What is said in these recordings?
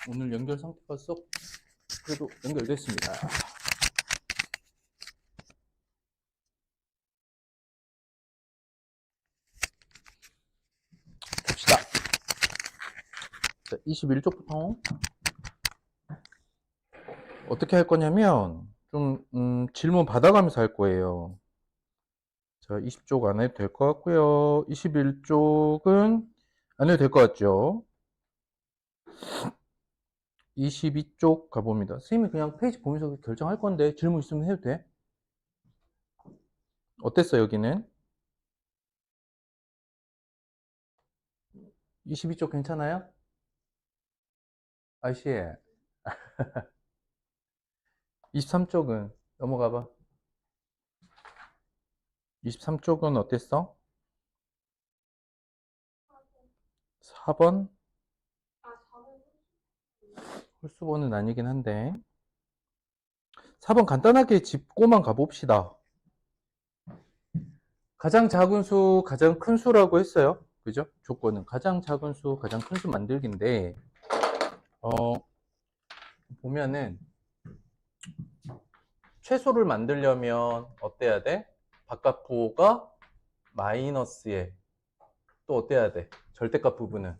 오늘 연결 상태가 썩 그래도 연결됐습니다. 봅시다. 자, 21쪽부터 어떻게 할 거냐면 좀 질문 받아가면서 할 거예요. 자, 20쪽 안 해도 될 것 같고요. 21쪽은 안 해도 될 것 같죠? 22쪽 가봅니다. 선생님이 그냥 페이지 보면서 결정할 건데 질문 있으면 해도 돼? 어땠어 여기는? 22쪽 괜찮아요? 아이씨. 23쪽은 넘어가 봐. 23쪽은 어땠어? 4번? 홀수번은 아니긴 한데 4번 간단하게 짚고만 가봅시다. 가장 작은 수, 가장 큰 수라고 했어요. 그죠? 조건은 가장 작은 수, 가장 큰 수 만들기인데 보면은 최소를 만들려면 어때야 돼? 바깥부호가 마이너스에 또 어때야 돼? 절대값 부분은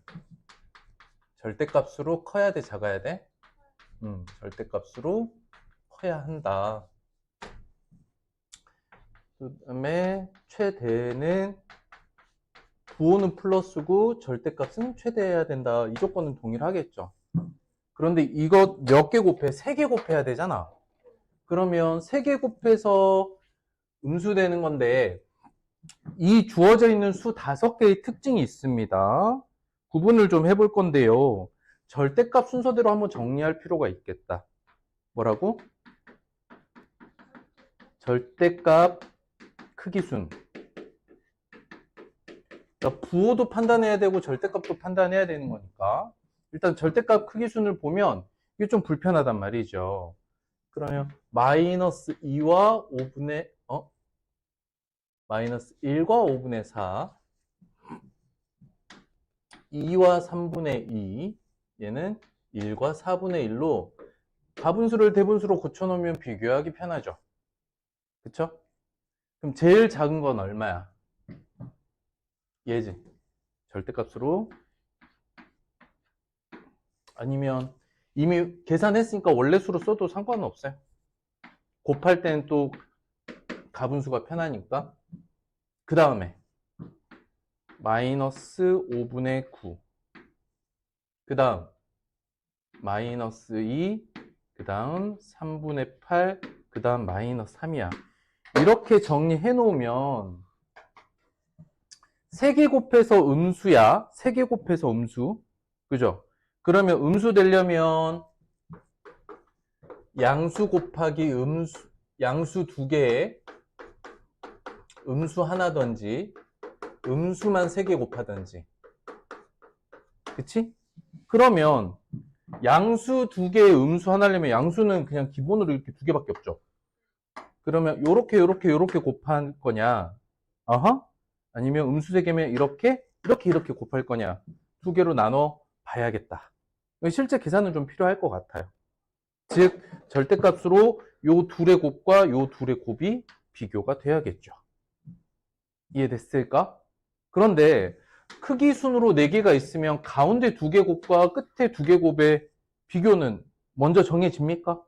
절대값으로 커야 돼, 작아야 돼? 절대값으로 커야 한다. 그 다음에 최대는 부호는 플러스고 절대값은 최대해야 된다. 이 조건은 동일하겠죠. 그런데 이거 몇 개 곱해? 3개 곱해야 되잖아. 그러면 3개 곱해서 음수되는 건데 이 주어져 있는 수 5개의 특징이 있습니다. 구분을 좀 해볼 건데요. 절대값 순서대로 한번 정리할 필요가 있겠다. 뭐라고? 절대값 크기순. 그러니까 부호도 판단해야 되고 절대값도 판단해야 되는 거니까 일단 절대값 크기순을 보면 이게 좀 불편하단 말이죠. 그러면 마이너스 2와 5분의 마이너스 1과 5분의 4 2와 3분의 2 얘는 1과 4분의 1로 가분수를 대분수로 고쳐놓으면 비교하기 편하죠. 그쵸? 그럼 제일 작은 건 얼마야? 얘지. 절대값으로 아니면 이미 계산했으니까 원래수로 써도 상관은 없어요. 곱할 때는 또 가분수가 편하니까. 그 다음에 마이너스 5분의 9. 그 다음 마이너스 2. 그 다음 3분의 8. 그 다음 마이너스 3이야. 이렇게 정리해 놓으면 3개 곱해서 음수야. 3개 곱해서 음수. 그죠? 그러면 음수 되려면 양수 곱하기 음수, 양수 2개에 음수 하나든지 음수만 3개 곱하든지. 그치? 그러면 양수 2개에 음수 하나려면 양수는 그냥 기본으로 이렇게 2개밖에 없죠. 그러면 요렇게 곱할 거냐? 어허? 아니면 음수 3개면 이렇게 곱할 거냐? 2개로 나눠 봐야겠다. 실제 계산은 좀 필요할 것 같아요. 즉 절대값으로 요 둘의 곱과 요 둘의 곱이 비교가 돼야겠죠. 이해됐을까? 그런데 크기 순으로 4개가 있으면 가운데 2개 곱과 끝에 2개 곱의 비교는 먼저 정해집니까?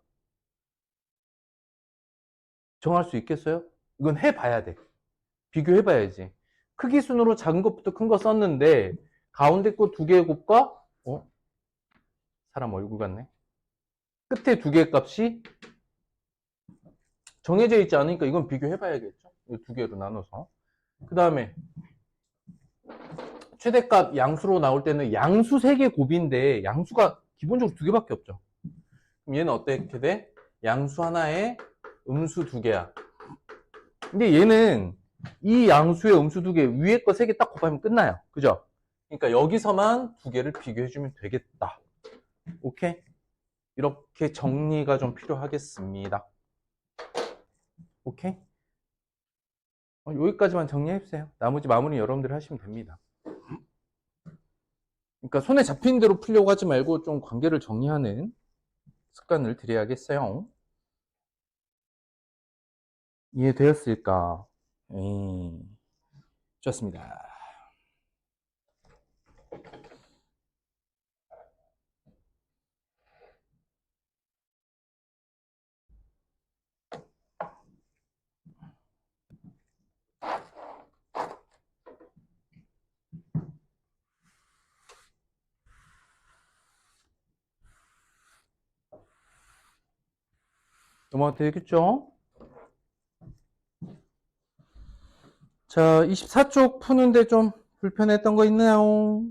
정할 수 있겠어요? 이건 해봐야 돼. 비교해봐야지. 크기 순으로 작은 것부터 큰 거 썼는데 가운데 거 2개 곱과 사람 얼굴 같네. 끝에 2개 값이 정해져 있지 않으니까 이건 비교해봐야겠죠. 이 2개로 나눠서. 그 다음에 최대값 양수로 나올 때는 양수 3개 곱인데 양수가 기본적으로 2개밖에 없죠. 그럼 얘는 어떻게 돼? 양수 하나에 음수 2개야. 근데 얘는 이 양수의 음수 2개 위에 거 3개 딱 곱하면 끝나요. 그죠? 그러니까 여기서만 2개를 비교해주면 되겠다. 오케이? 이렇게 정리가 좀 필요하겠습니다. 오케이? 여기까지만 정리해주세요. 나머지 마무리 여러분들이 하시면 됩니다. 그러니까 손에 잡히는 대로 풀려고 하지 말고 좀 관계를 정리하는 습관을 들여야겠어요. 이해되었을까? 좋습니다. 넘어가도 되겠죠? 자, 24쪽 푸는데 좀 불편했던 거 있나요?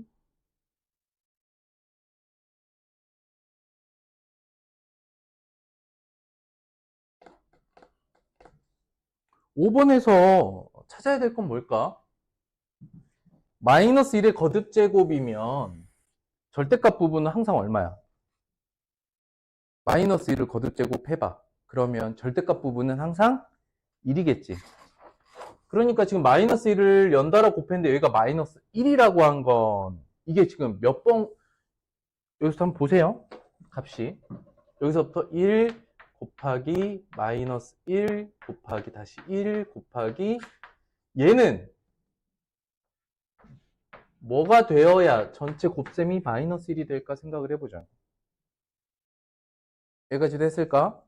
5번에서 찾아야 될 건 뭘까? 마이너스 1의 거듭제곱이면 절대값 부분은 항상 얼마야? 마이너스 1을 거듭제곱해봐. 그러면 절대값 부분은 항상 1이겠지. 그러니까 지금 마이너스 1을 연달아 곱했는데 여기가 마이너스 1이라고 한 건 이게 지금 몇 번, 여기서 한번 보세요. 값이. 여기서부터 1 곱하기 마이너스 1 곱하기 다시 1 곱하기 얘는 뭐가 되어야 전체 곱셈이 마이너스 1이 될까 생각을 해보자. 여기까지 됐을까?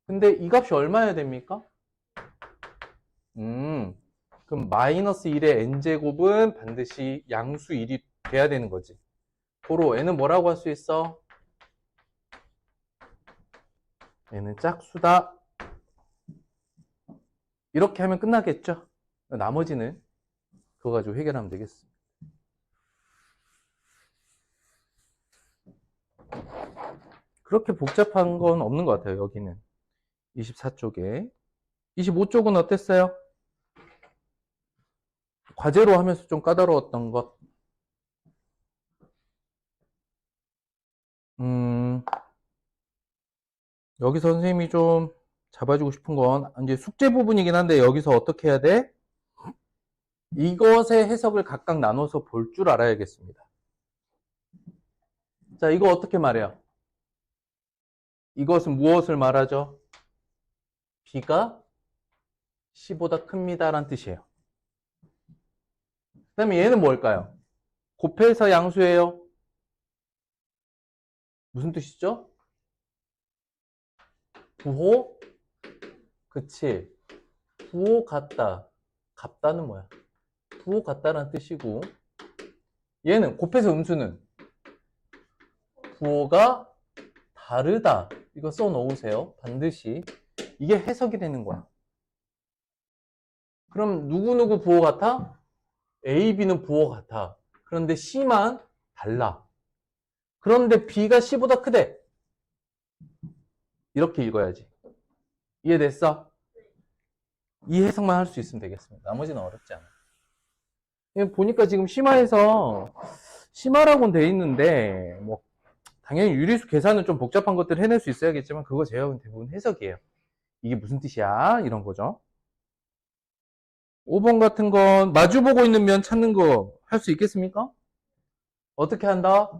근데 이 값이 얼마여야 됩니까? 그럼 마이너스 1의 n제곱은 반드시 양수 1이 돼야 되는 거지. 고로 n은 뭐라고 할 수 있어? n은 짝수다. 이렇게 하면 끝나겠죠? 나머지는 그거 가지고 해결하면 되겠습니다. 그렇게 복잡한 건 없는 것 같아요, 여기는. 24쪽에. 25쪽은 어땠어요? 과제로 하면서 좀 까다로웠던 것. 여기서 선생님이 좀 잡아주고 싶은 건 이제 숙제 부분이긴 한데 여기서 어떻게 해야 돼? 이것의 해석을 각각 나눠서 볼 줄 알아야겠습니다. 자, 이거 어떻게 말해요? 이것은 무엇을 말하죠? b가 c보다 큽니다 라는 뜻이에요. 그 다음에 얘는 뭘까요? 곱해서 양수예요. 무슨 뜻이죠? 부호? 그치. 부호 같다. 같다는 뭐야? 부호 같다라는 뜻이고 얘는 곱해서 음수는 부호가 다르다. 이거 써 놓으세요. 반드시. 이게 해석이 되는 거야. 그럼 누구누구 부호 같아? A, B는 부호 같아. 그런데 C만 달라. 그런데 B가 C보다 크대. 이렇게 읽어야지. 이해됐어? 이 해석만 할 수 있으면 되겠습니다. 나머지는 어렵지 않아. 보니까 지금 심화에서 심화라고는 돼 있는데 뭐 당연히 유리수 계산은 좀 복잡한 것들 해낼 수 있어야겠지만 그거 제가 대부분 해석이에요. 이게 무슨 뜻이야? 이런 거죠. 5번 같은 건 마주보고 있는 면 찾는 거 할 수 있겠습니까? 어떻게 한다?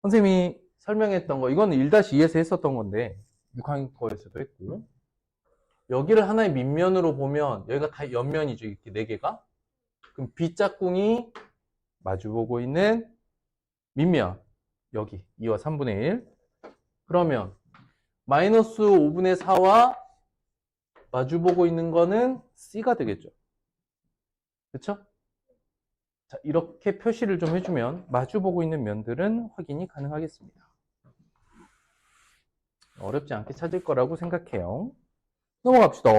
선생님이 설명했던 거 이거는 1-2에서 했었던 건데 6학년 거에서도 했고 여기를 하나의 밑면으로 보면 여기가 다 옆면이죠. 이렇게 4개가. 그럼 B짝꿍이 마주보고 있는 밑면 여기 2와 3분의 1 그러면 마이너스 5분의 4와 마주보고 있는 거는 C가 되겠죠. 그쵸? 자, 이렇게 표시를 좀 해주면 마주보고 있는 면들은 확인이 가능하겠습니다. 어렵지 않게 찾을 거라고 생각해요. 넘어갑시다.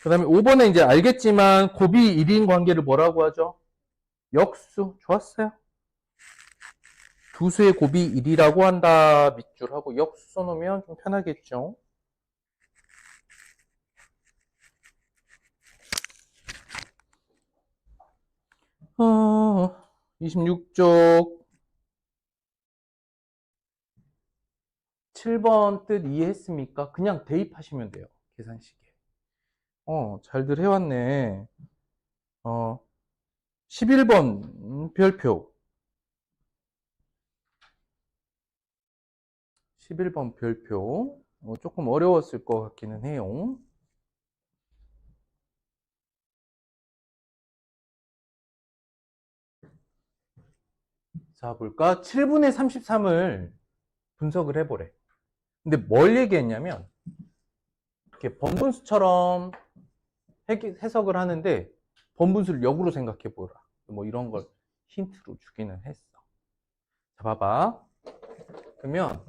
그 다음에 5번에 이제 알겠지만 곱이 1인 관계를 뭐라고 하죠? 역수. 좋았어요. 두 수의 곱이 1이라고 한다. 밑줄 하고 역수 써놓으면 좀 편하겠죠. 26쪽 7번 뜻 이해했습니까? 그냥 대입하시면 돼요. 계산식에. 잘들 해왔네. 11번 별표. 11번 별표. 조금 어려웠을 것 같기는 해요. 자, 볼까? 7분의 33을 분석을 해보래. 근데 뭘 얘기했냐면, 이렇게 번분수처럼 해석을 하는데, 번분수를 역으로 생각해보라. 뭐 이런 걸 힌트로 주기는 했어. 자, 봐봐. 그러면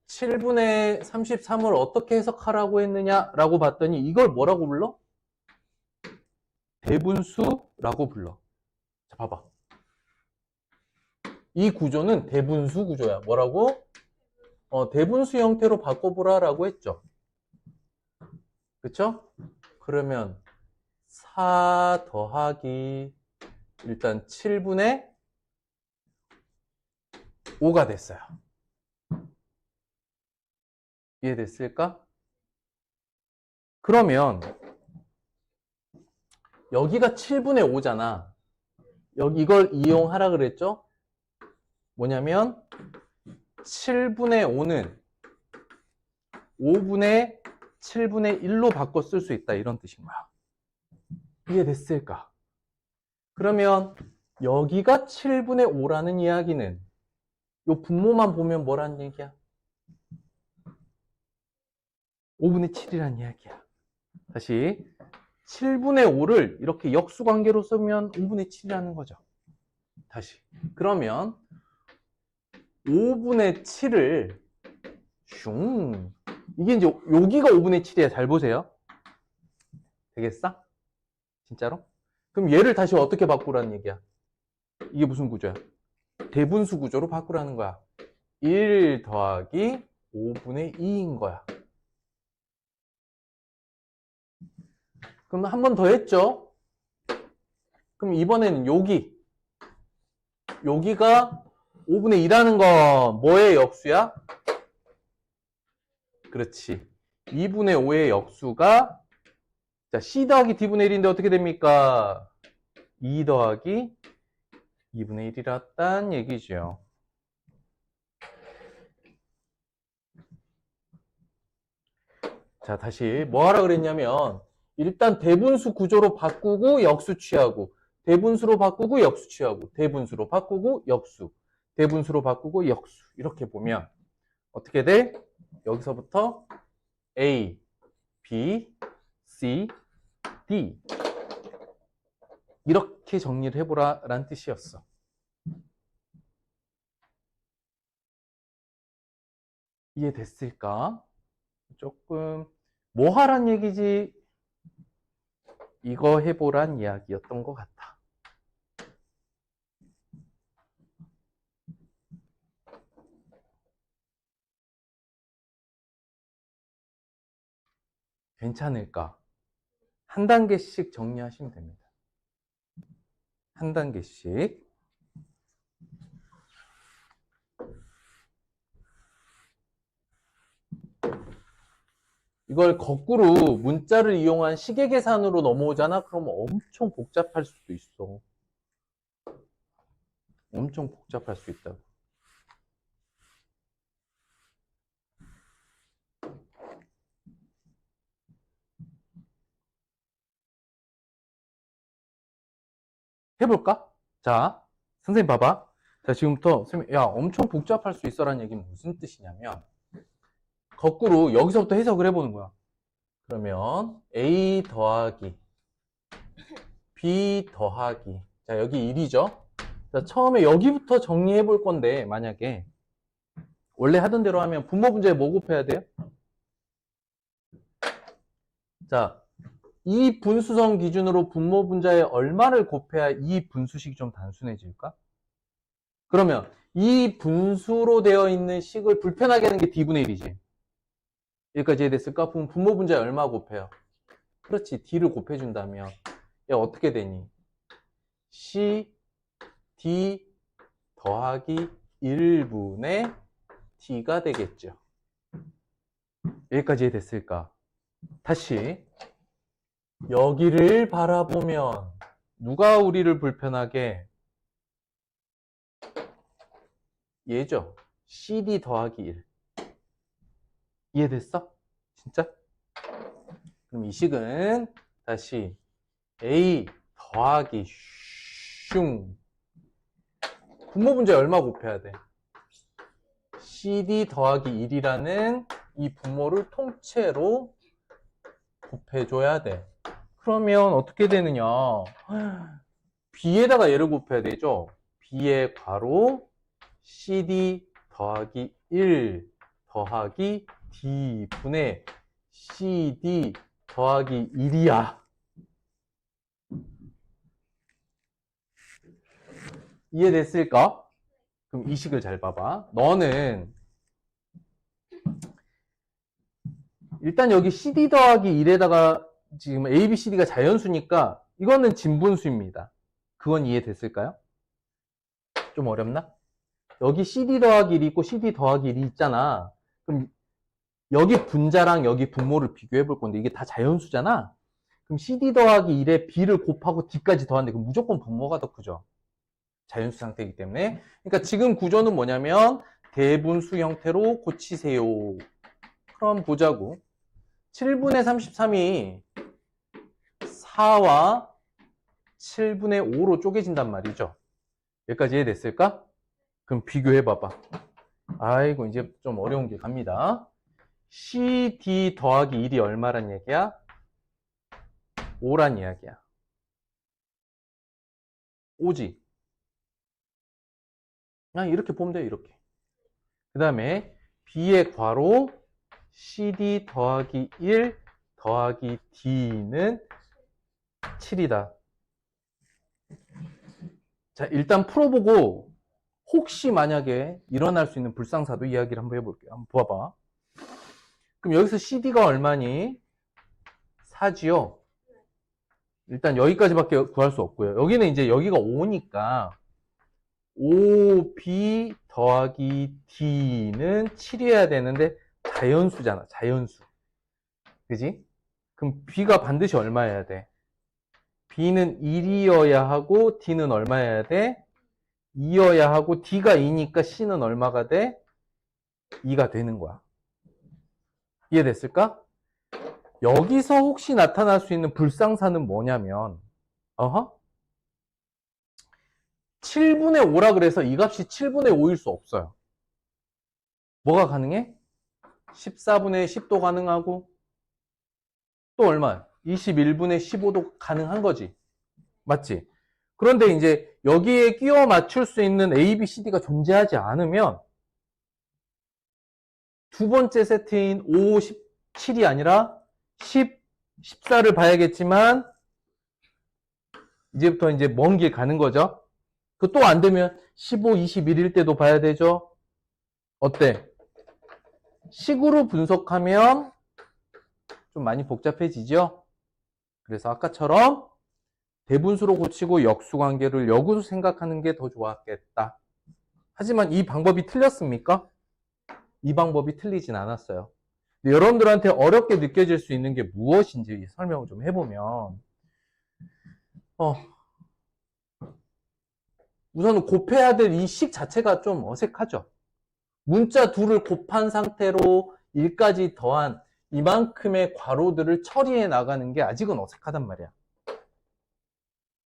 7분의 33을 어떻게 해석하라고 했느냐라고 봤더니 이걸 뭐라고 불러? 대분수라고 불러. 자, 봐봐. 이 구조는 대분수 구조야. 뭐라고? 대분수 형태로 바꿔보라라고 했죠. 그쵸? 그러면 4 더하기 일단 7분의 5가 됐어요. 이해됐을까? 그러면 여기가 7분의 5잖아. 여기 이걸 이용하라 그랬죠? 뭐냐면 7분의 5는 5분의 7분의 1로 바꿔 쓸 수 있다. 이런 뜻인 거야. 이해됐을까? 그러면 여기가 7분의 5라는 이야기는 요 분모만 보면 뭐라는 얘기야? 5분의 7이라는 이야기야. 다시 7분의 5를 이렇게 역수관계로 쓰면 5분의 7이라는 거죠. 다시 그러면 5분의 7을 슝 이게 이제 여기가 5분의 7이야. 잘 보세요. 되겠어? 진짜로? 그럼 얘를 다시 어떻게 바꾸라는 얘기야? 이게 무슨 구조야? 대분수 구조로 바꾸라는 거야. 1 더하기 5분의 2인 거야. 그럼 한 번 더 했죠? 그럼 이번에는 여기가 5분의 2라는 건 뭐의 역수야? 그렇지. 2분의 5의 역수가 자, C 더하기 D분의 1인데 어떻게 됩니까? 2 더하기 2분의 1이랐단 얘기죠. 자, 다시 뭐 하라 그랬냐면 일단 대분수 구조로 바꾸고 역수 취하고 대분수로 바꾸고 역수 취하고 대분수로 바꾸고 역수 대분수로 바꾸고 역수 이렇게 보면 어떻게 돼? 여기서부터 A, B, C, D 이렇게 정리를 해보라 라는 뜻이었어. 이해됐을까? 조금 뭐 하란 얘기지? 이거 해보란 이야기였던 것 같아. 괜찮을까? 한 단계씩 정리하시면 됩니다. 한 단계씩. 이걸 거꾸로 문자를 이용한 시계 계산으로 넘어오잖아? 그러면 엄청 복잡할 수도 있어. 엄청 복잡할 수 있다고. 해볼까? 자, 선생님 봐봐. 자, 지금부터 선생님, 야, 엄청 복잡할 수 있어라는 얘기는 무슨 뜻이냐면 거꾸로 여기서부터 해석을 해보는 거야. 그러면 A 더하기 B 더하기 자, 여기 1이죠? 자, 처음에 여기부터 정리해 볼 건데 만약에 원래 하던 대로 하면 분모 분자에 뭐 곱해야 돼요? 자, 이 분수성 기준으로 분모 분자에 얼마를 곱해야 이 분수식이 좀 단순해질까? 그러면 이 분수로 되어 있는 식을 불편하게 하는 게 D분의 1이지. 여기까지 이해됐을까? 그럼 분모 분자에 얼마 곱해요? 그렇지, D를 곱해준다면 야, 어떻게 되니? C, D 더하기 1분의 D가 되겠죠. 여기까지 이해됐을까? 다시 여기를 바라보면 누가 우리를 불편하게? 얘죠. CD 더하기 1. 이해됐어? 진짜? 그럼 이 식은 다시 A 더하기 슝. 분모 분자에 얼마 곱해야 돼? CD 더하기 1이라는 이 분모를 통째로 곱해줘야 돼. 그러면 어떻게 되느냐? B에다가 얘를 곱해야 되죠? B의 괄호 CD 더하기 1 더하기 D분의 CD 더하기 1이야. 이해됐을까? 그럼 이 식을 잘 봐봐. 너는 일단 여기 CD 더하기 1에다가 지금 A, B, CD가 자연수니까 이거는 진분수입니다. 그건 이해됐을까요? 좀 어렵나? 여기 CD 더하기 1이 있고 CD 더하기 1이 있잖아. 그럼 여기 분자랑 여기 분모를 비교해 볼 건데 이게 다 자연수잖아. 그럼 CD 더하기 1에 B를 곱하고 D까지 더하는데 그럼 무조건 분모가 더 크죠. 자연수 상태이기 때문에. 그러니까 지금 구조는 뭐냐면 대분수 형태로 고치세요. 그럼 보자고. 7분의 33이 4와 7분의 5로 쪼개진단 말이죠. 여기까지 이해됐을까? 그럼 비교해 봐봐. 아이고 이제 좀 어려운 게 갑니다. CD 더하기 1이 얼마란 얘기야? 5란 이야기야. 5지. 그냥 이렇게 보면 돼요. 이렇게. 그 다음에 B의 괄호 CD 더하기 1 더하기 D는 7이다. 자, 일단 풀어보고 혹시 만약에 일어날 수 있는 불상사도 이야기를 한번 해볼게요. 한번 봐봐. 그럼 여기서 CD가 얼마니? 4지요? 일단 여기까지밖에 구할 수 없고요. 여기는 이제 여기가 5니까 5B 더하기 D는 7이어야 되는데 자연수잖아. 자연수. 그지? 그럼 B가 반드시 얼마여야 돼? B는 1이어야 하고 D는 얼마여야 돼? 2여야 하고 D가 2니까 C는 얼마가 돼? 2가 되는 거야. 이해됐을까? 여기서 혹시 나타날 수 있는 불상사는 뭐냐면 7분의 5라 그래서 이 값이 7분의 5일 수 없어요. 뭐가 가능해? 14분의 10도 가능하고 또 얼마? 21분의 15도 가능한 거지. 맞지? 그런데 이제 여기에 끼워 맞출 수 있는 A, B, CD가 존재하지 않으면 두 번째 세트인 5, 17이 아니라 10, 14를 봐야겠지만 이제부터 이제 먼 길 가는 거죠. 그 또 안 되면 15, 21일 때도 봐야 되죠. 어때? 식으로 분석하면 좀 많이 복잡해지죠. 그래서 아까처럼 대분수로 고치고 역수관계를 역으로 생각하는 게 더 좋았겠다. 하지만 이 방법이 틀렸습니까? 이 방법이 틀리진 않았어요. 여러분들한테 어렵게 느껴질 수 있는 게 무엇인지 설명을 좀 해보면 우선은 곱해야 될 이 식 자체가 좀 어색하죠. 문자 둘을 곱한 상태로 1까지 더한 이만큼의 괄호들을 처리해 나가는 게 아직은 어색하단 말이야.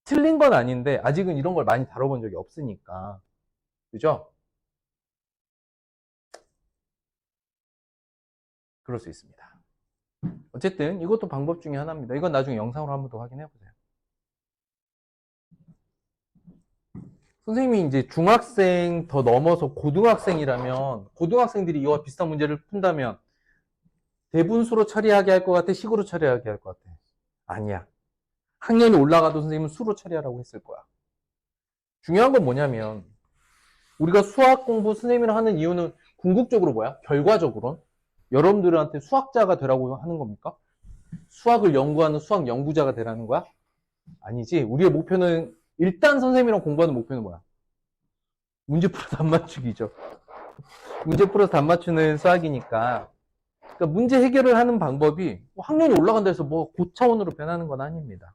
틀린 건 아닌데 아직은 이런 걸 많이 다뤄본 적이 없으니까. 그죠? 그럴 수 있습니다. 어쨌든 이것도 방법 중에 하나입니다. 이건 나중에 영상으로 한 번 더 확인해 보세요. 선생님이 이제 중학생 더 넘어서 고등학생이라면 고등학생들이 이와 비슷한 문제를 푼다면 대분수로 처리하게 할 것 같아? 식으로 처리하게 할 것 같아? 아니야. 학년이 올라가도 선생님은 수로 처리하라고 했을 거야. 중요한 건 뭐냐면 우리가 수학 공부 선생님이랑 하는 이유는 궁극적으로 뭐야? 결과적으로는 여러분들한테 수학자가 되라고 하는 겁니까? 수학을 연구하는 수학 연구자가 되라는 거야? 아니지. 우리의 목표는 일단 선생님이랑 공부하는 목표는 뭐야? 문제 풀어서 답 맞추기죠. 문제 풀어서 답 맞추는 수학이니까. 그러니까 문제 해결을 하는 방법이 학년이 올라간다 해서 뭐 고차원으로 변하는 건 아닙니다.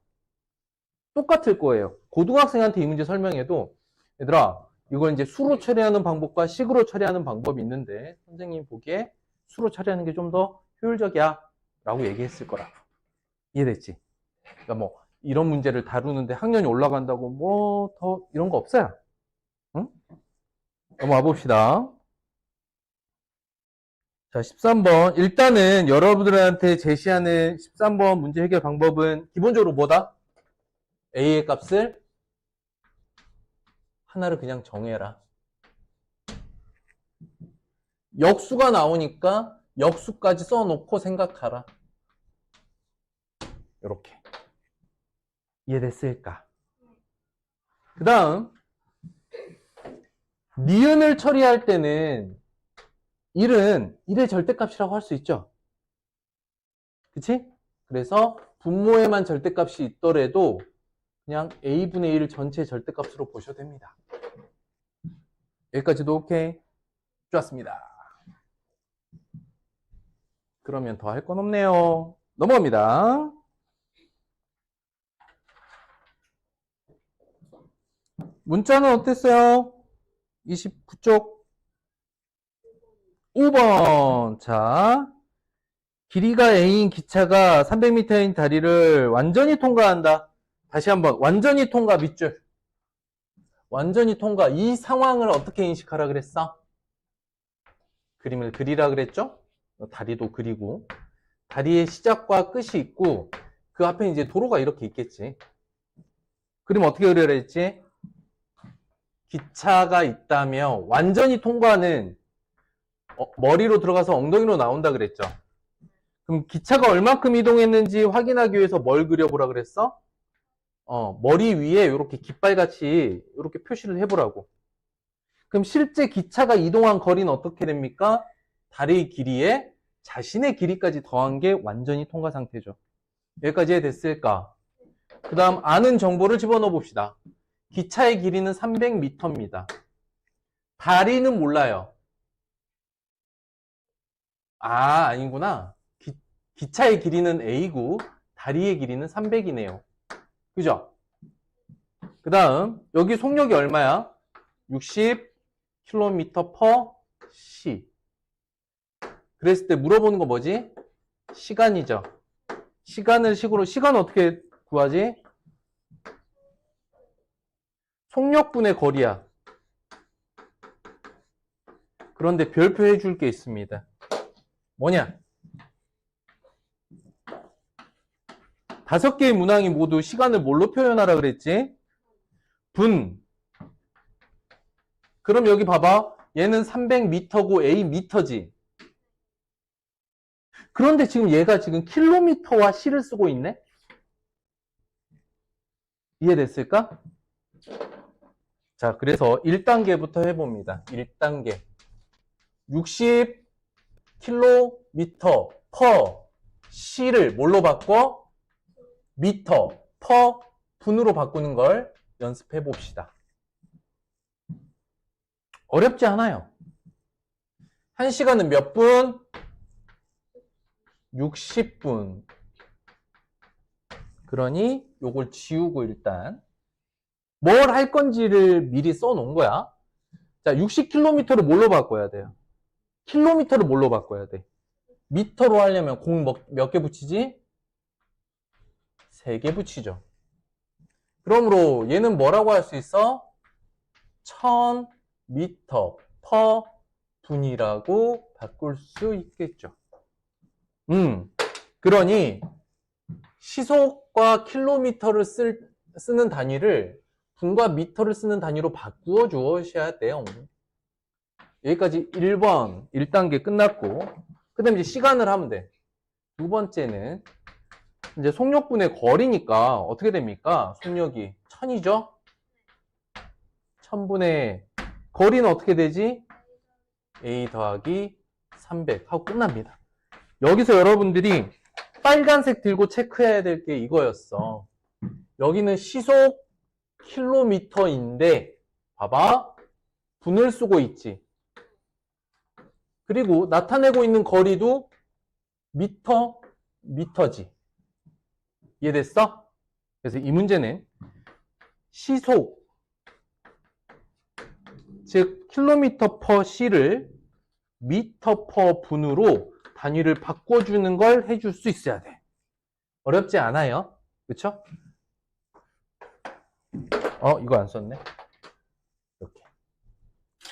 똑같을 거예요. 고등학생한테 이 문제 설명해도 얘들아 이걸 이제 수로 처리하는 방법과 식으로 처리하는 방법이 있는데 선생님 보기에 수로 처리하는 게 좀 더 효율적이야 라고 얘기했을 거라. 이해됐지? 그러니까 뭐 이런 문제를 다루는데 학년이 올라간다고 뭐 더 이런 거 없어요. 응? 넘어가 봅시다. 자, 13번. 일단은 여러분들한테 제시하는 13번 문제 해결 방법은 기본적으로 뭐다? A의 값을 하나를 그냥 정해라. 역수가 나오니까 역수까지 써놓고 생각하라. 이렇게. 이해됐을까? 그 다음 니은을 처리할 때는 1의 절대값이라고 할 수 있죠. 그치? 그래서 분모에만 절대값이 있더라도 그냥 a분의 1 전체 절대값으로 보셔도 됩니다. 여기까지도 오케이? 좋았습니다. 그러면 더 할 건 없네요. 넘어갑니다. 문자는 어땠어요? 29쪽 5번. 자, 길이가 A인 기차가 300m인 다리를 완전히 통과한다. 다시 한번 완전히 통과 밑줄. 완전히 통과. 이 상황을 어떻게 인식하라 그랬어? 그림을 그리라 그랬죠? 다리도 그리고 다리의 시작과 끝이 있고 그 앞에 이제 도로가 이렇게 있겠지. 그림 어떻게 그리라 했지? 기차가 있다면 완전히 통과는 머리로 들어가서 엉덩이로 나온다 그랬죠. 그럼 기차가 얼만큼 이동했는지 확인하기 위해서 뭘 그려보라 그랬어? 머리 위에 이렇게 깃발같이 이렇게 표시를 해보라고. 그럼 실제 기차가 이동한 거리는 어떻게 됩니까? 다리 길이에 자신의 길이까지 더한 게 완전히 통과 상태죠. 여기까지 됐을까? 그 다음 아는 정보를 집어넣어 봅시다. 기차의 길이는 300m입니다. 다리는 몰라요. 아니구나. 기차의 길이는 A고 다리의 길이는 300이네요. 그죠? 그 다음 여기 속력이 얼마야? 60km/s. 그랬을 때 물어보는 거 뭐지? 시간이죠. 시간 어떻게 구하지? 속력분의 거리야. 그런데 별표 해줄 게 있습니다. 뭐냐? 5개의 문항이 모두 시간을 뭘로 표현하라 그랬지? 분. 그럼 여기 봐봐. 얘는 300m고 A 미터지. 그런데 지금 얘가 지금 킬로미터와 C를 쓰고 있네? 이해됐을까? 자, 그래서 1단계부터 해봅니다. 1단계. 60km/C를 뭘로 바꿔? 미터, 퍼, 분으로 바꾸는 걸 연습해 봅시다. 어렵지 않아요. 1시간은 몇 분? 60분. 그러니 요걸 지우고 일단 뭘 할 건지를 미리 써놓은 거야. 자, 60km를 뭘로 바꿔야 돼요? 킬로미터를 뭘로 바꿔야 돼? 미터로 하려면 공 몇 개 붙이지? 3개 붙이죠. 그러므로 얘는 뭐라고 할 수 있어? 1000m per 분이라고 바꿀 수 있겠죠. 그러니 시속과 킬로미터를 쓰는 단위를 분과 미터를 쓰는 단위로 바꾸어 주셔야 돼요. 여기까지 1번 1단계 끝났고 그 다음에 이제 시간을 하면 돼. 두 번째는 이제 속력분의 거리니까 어떻게 됩니까? 속력이 1000이죠? 1000분의 거리는 어떻게 되지? A 더하기 300 하고 끝납니다. 여기서 여러분들이 빨간색 들고 체크해야 될 게 이거였어. 여기는 시속 킬로미터인데 봐봐. 분을 쓰고 있지. 그리고 나타내고 있는 거리도 미터지. 이해됐어? 그래서 이 문제는 시속, 즉 킬로미터 퍼 시를 미터 퍼 분으로 단위를 바꿔주는 걸 해줄 수 있어야 돼. 어렵지 않아요. 그쵸? 이거 안 썼네.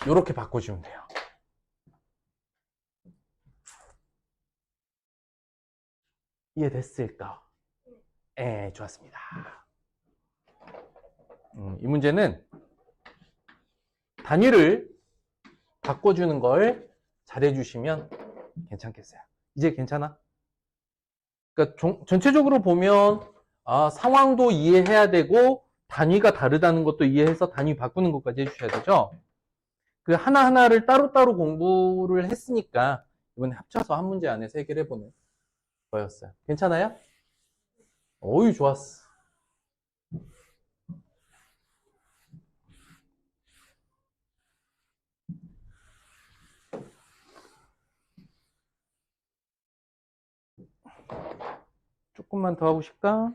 이렇게 바꿔주면 돼요. 이해됐을까? 네, 좋았습니다. 이 문제는 단위를 바꿔주는 걸 잘해주시면 괜찮겠어요. 이제 괜찮아? 그러니까 전체적으로 보면 상황도 이해해야 되고 단위가 다르다는 것도 이해해서 단위 바꾸는 것까지 해주셔야 되죠. 그 하나하나를 따로따로 공부를 했으니까 이번에 합쳐서 한 문제 안에서 해결해보는 거였어요. 괜찮아요? 어이, 좋았어. 조금만 더 하고 싶까?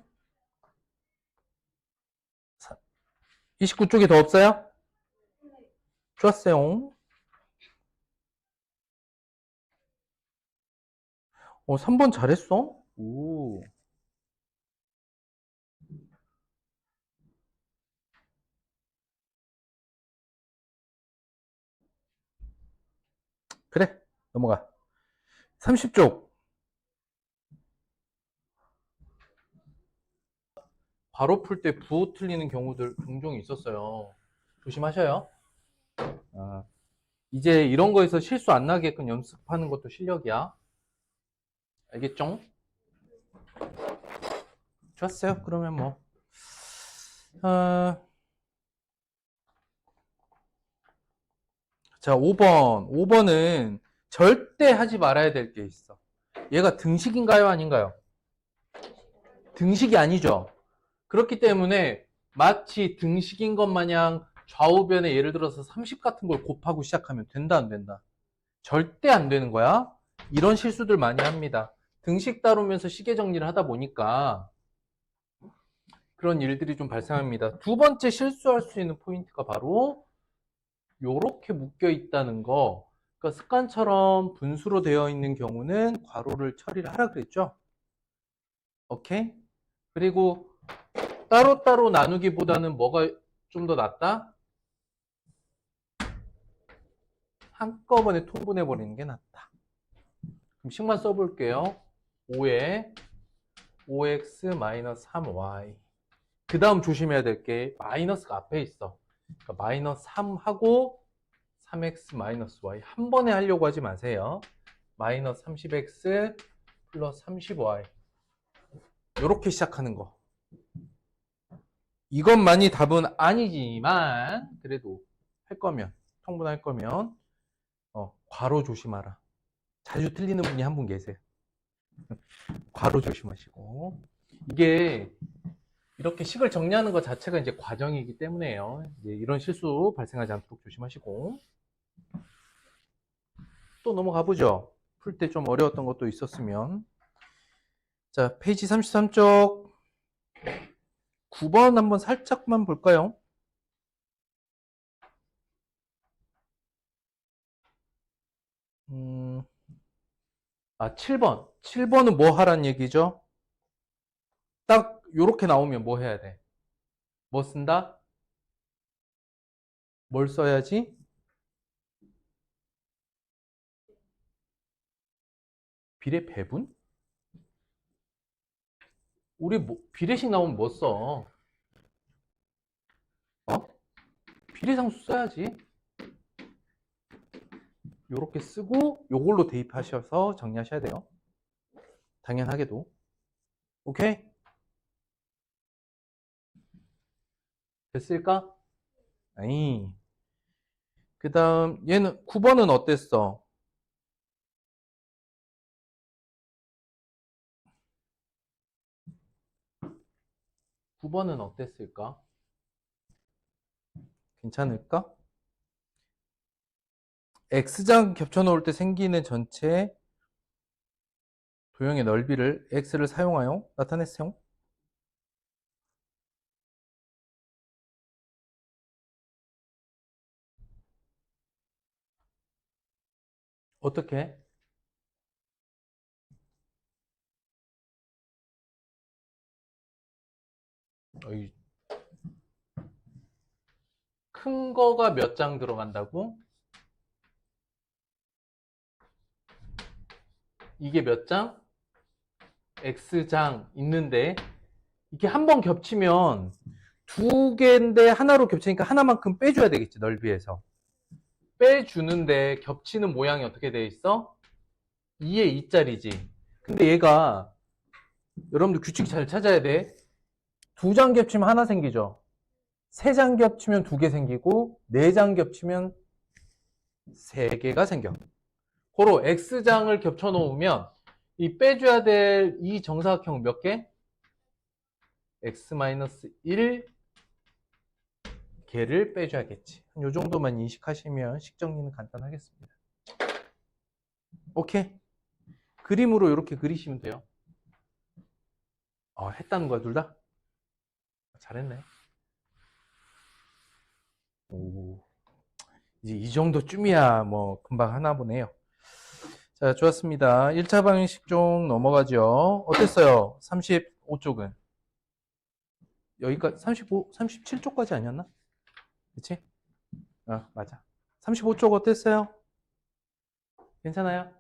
29쪽에 더 없어요? 좋았어요. 3번 잘했어? 오. 그래, 넘어가. 30쪽. 괄호 풀 때 부호 틀리는 경우들 종종 있었어요. 조심하셔요. 이제 이런 거에서 실수 안 나게끔 연습하는 것도 실력이야. 알겠죠? 좋았어요. 그러면 뭐. 자, 5번. 5번은 절대 하지 말아야 될 게 있어. 얘가 등식인가요? 아닌가요? 등식이 아니죠. 그렇기 때문에 마치 등식인 것 마냥 좌우변에 예를 들어서 30 같은 걸 곱하고 시작하면 된다, 안 된다? 절대 안 되는 거야. 이런 실수들 많이 합니다. 등식 다루면서 시계 정리를 하다 보니까 그런 일들이 좀 발생합니다. 두 번째 실수할 수 있는 포인트가 바로 요렇게 묶여 있다는 거. 그러니까 습관처럼 분수로 되어 있는 경우는 괄호를 처리를 하라 그랬죠. 오케이? 그리고 따로따로 나누기보다는 뭐가 좀 더 낫다? 한꺼번에 통분해 버리는 게 낫다. 그럼 식만 써볼게요. 5에 5x-3y. 그 다음 조심해야 될 게 마이너스가 앞에 있어. 그러니까 마이너스 3하고 3x-y 한 번에 하려고 하지 마세요. 마이너스 30x 플러스 30y 이렇게 시작하는 거. 이것만이 답은 아니지만 그래도 할 거면, 통분할 거면 괄호 조심하라. 자주 틀리는 분이 한 분 계세요. 괄호 조심하시고. 이게 이렇게 식을 정리하는 것 자체가 이제 과정이기 때문에요. 이제 이런 실수 발생하지 않도록 조심하시고. 또 넘어가 보죠. 풀 때 좀 어려웠던 것도 있었으면. 자, 페이지 33쪽 9번 한번 살짝만 볼까요? 7번. 7번은 뭐 하란 얘기죠? 딱 요렇게 나오면 뭐 해야 돼? 뭐 쓴다? 뭘 써야지? 비례 배분? 우리 비례식 나오면 뭐 써? 비례상수 써야지. 요렇게 쓰고 요걸로 대입하셔서 정리하셔야 돼요. 당연하게도. 오케이? 됐을까? 아니. 그 다음 얘는 9번은 어땠어? (9번은) 어땠을까? 괜찮을까? x장 겹쳐 놓을 때 생기는 전체 도형의 넓이를 x를 사용하여 나타냈어요. 어떻게? 큰 거가 몇 장 들어간다고? 이게 몇 장? X장 있는데 이게 한 번 겹치면 두 개인데 하나로 겹치니까 하나만큼 빼줘야 되겠지, 넓이에서. 빼주는데 겹치는 모양이 어떻게 돼 있어? 2에 2짜리지. 근데 얘가 여러분들 규칙 잘 찾아야 돼. 두 장 겹치면 하나 생기죠. 세 장 겹치면 두 개 생기고 네 장 겹치면 세 개가 생겨. 고로 X장을 겹쳐 놓으면 이 빼줘야 될 이 정사각형 몇 개? X-1 개를 빼줘야겠지. 이 정도만 인식하시면 식 정리는 간단하겠습니다. 오케이. 그림으로 이렇게 그리시면 돼요. 했다는 거야, 둘 다? 잘했네. 오, 이제 이 정도쯤이야 뭐 금방 하나 보네요. 자, 좋았습니다. 1차 방정식 쪽 넘어가죠. 어땠어요? 35쪽은? 여기까지 35, 37쪽까지 아니었나? 그치? 맞아. 35쪽 어땠어요? 괜찮아요?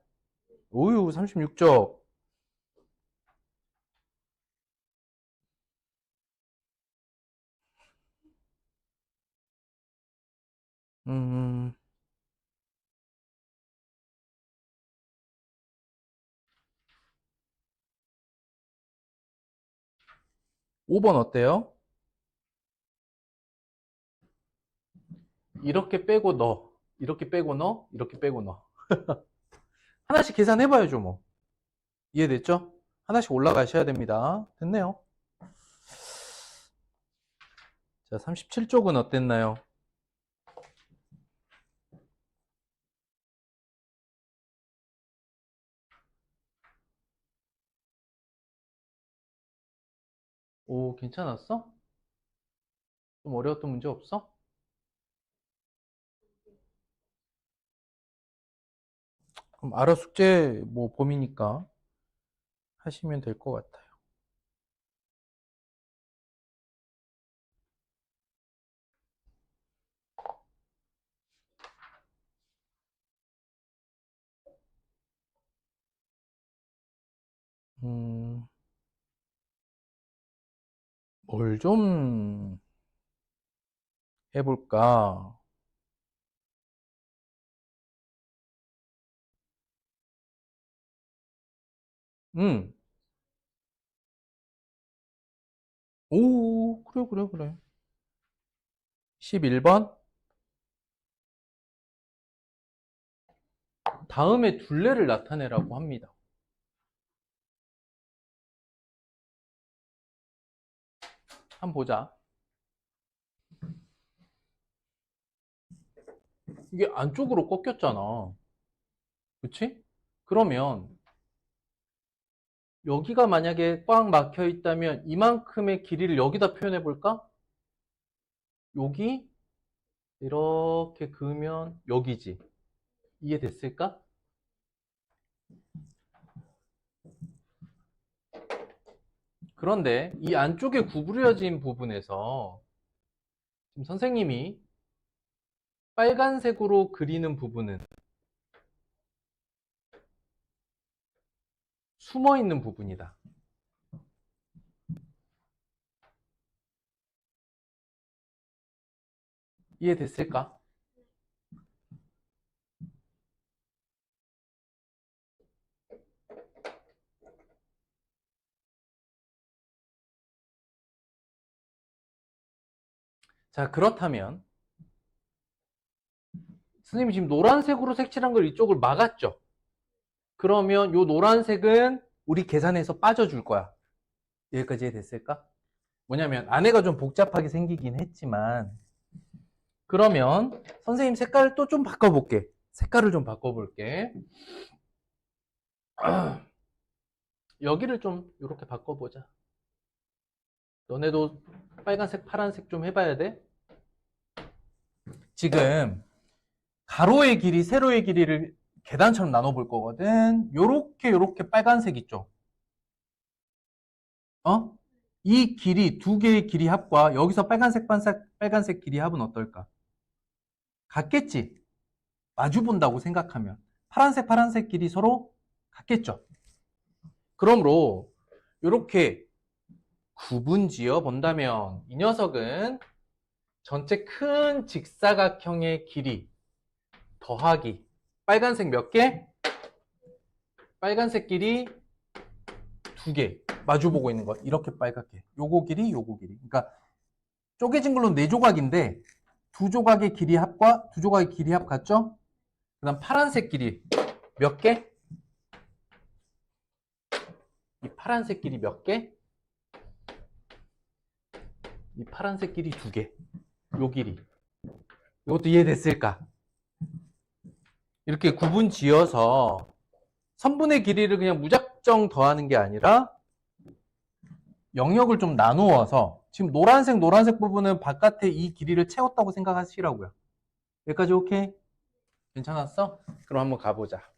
오유, 36쪽. 음, 5번 어때요? 이렇게 빼고 넣어. 이렇게 빼고 넣어. 이렇게 빼고 넣어. 하나씩 계산해봐야죠, 뭐. 이해됐죠? 하나씩 올라가셔야 됩니다. 됐네요. 자, 37쪽은 어땠나요? 오, 괜찮았어? 좀 어려웠던 문제 없어? 그럼 알아 숙제 뭐 봄이니까 하시면 될 것 같아요. 뭘 좀 해볼까? 음, 오, 그래, 그래, 그래. 11번? 다음에 둘레를 나타내라고 합니다. 한번 보자. 이게 안쪽으로 꺾였잖아. 그치? 그러면 여기가 만약에 꽉 막혀 있다면 이만큼의 길이를 여기다 표현해 볼까? 여기 이렇게 그으면 여기지. 이해됐을까? 그런데 이 안쪽에 구부려진 부분에서 지금 선생님이 빨간색으로 그리는 부분은 숨어 있는 부분이다. 이해됐을까? 자, 그렇다면 선생님이 지금 노란색으로 색칠한 걸 이쪽을 막았죠? 그러면 이 노란색은 우리 계산해서 빠져줄 거야. 여기까지 이해됐을까? 뭐냐면 안에가 좀 복잡하게 생기긴 했지만 그러면 선생님 색깔을 또 좀 바꿔볼게. 색깔을 좀 바꿔볼게. 여기를 좀 이렇게 바꿔보자. 너네도 빨간색, 파란색 좀 해봐야 돼. 지금 가로의 길이, 세로의 길이를 계단처럼 나눠볼 거거든. 요렇게 빨간색 있죠? 이 길이, 두 개의 길이 합과 여기서 빨간색 길이 합은 어떨까? 같겠지? 마주 본다고 생각하면. 파란색 길이 서로 같겠죠? 그러므로 요렇게 구분 지어 본다면 이 녀석은 전체 큰 직사각형의 길이 더하기 빨간색 몇 개? 빨간색 길이 두 개 마주보고 있는 거 이렇게 빨갛게 요거 길이 그러니까 쪼개진 걸로 네 조각인데 두 조각의 길이 합과 두 조각의 길이 합 같죠? 그 다음 파란색 길이 몇 개? 이 파란색 길이 몇 개? 이 파란색 길이 두 개. 요 길이. 이것도 이해됐을까? 이렇게 구분 지어서 선분의 길이를 그냥 무작정 더하는 게 아니라 영역을 좀 나누어서 지금 노란색 부분은 바깥에 이 길이를 채웠다고 생각하시라고요. 여기까지 오케이? 괜찮았어? 그럼 한번 가보자.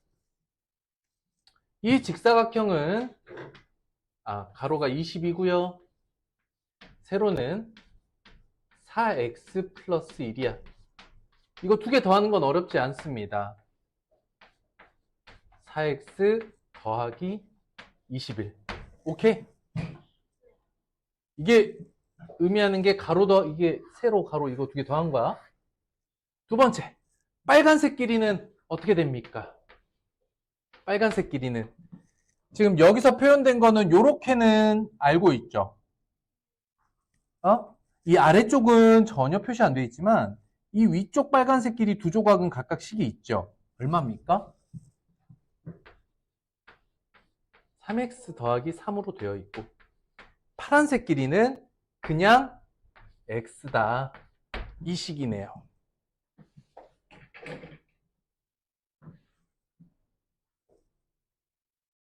이 직사각형은 가로가 20이고요. 세로는 4x 플러스 1이야. 이거 두 개 더하는 건 어렵지 않습니다. 4x 더하기 21. 오케이? 이게 의미하는 게 이게 세로 가로 이거 두 개 더한 거야. 두 번째, 빨간색 길이는 어떻게 됩니까? 빨간색 길이는 지금 여기서 표현된 거는 요렇게는 알고 있죠. 이 아래쪽은 전혀 표시 안 되어 있지만 이 위쪽 빨간색 길이 두 조각은 각각 식이 있죠. 얼마입니까? 3x 더하기 3으로 되어 있고 파란색 길이는 그냥 x다. 이 식이네요.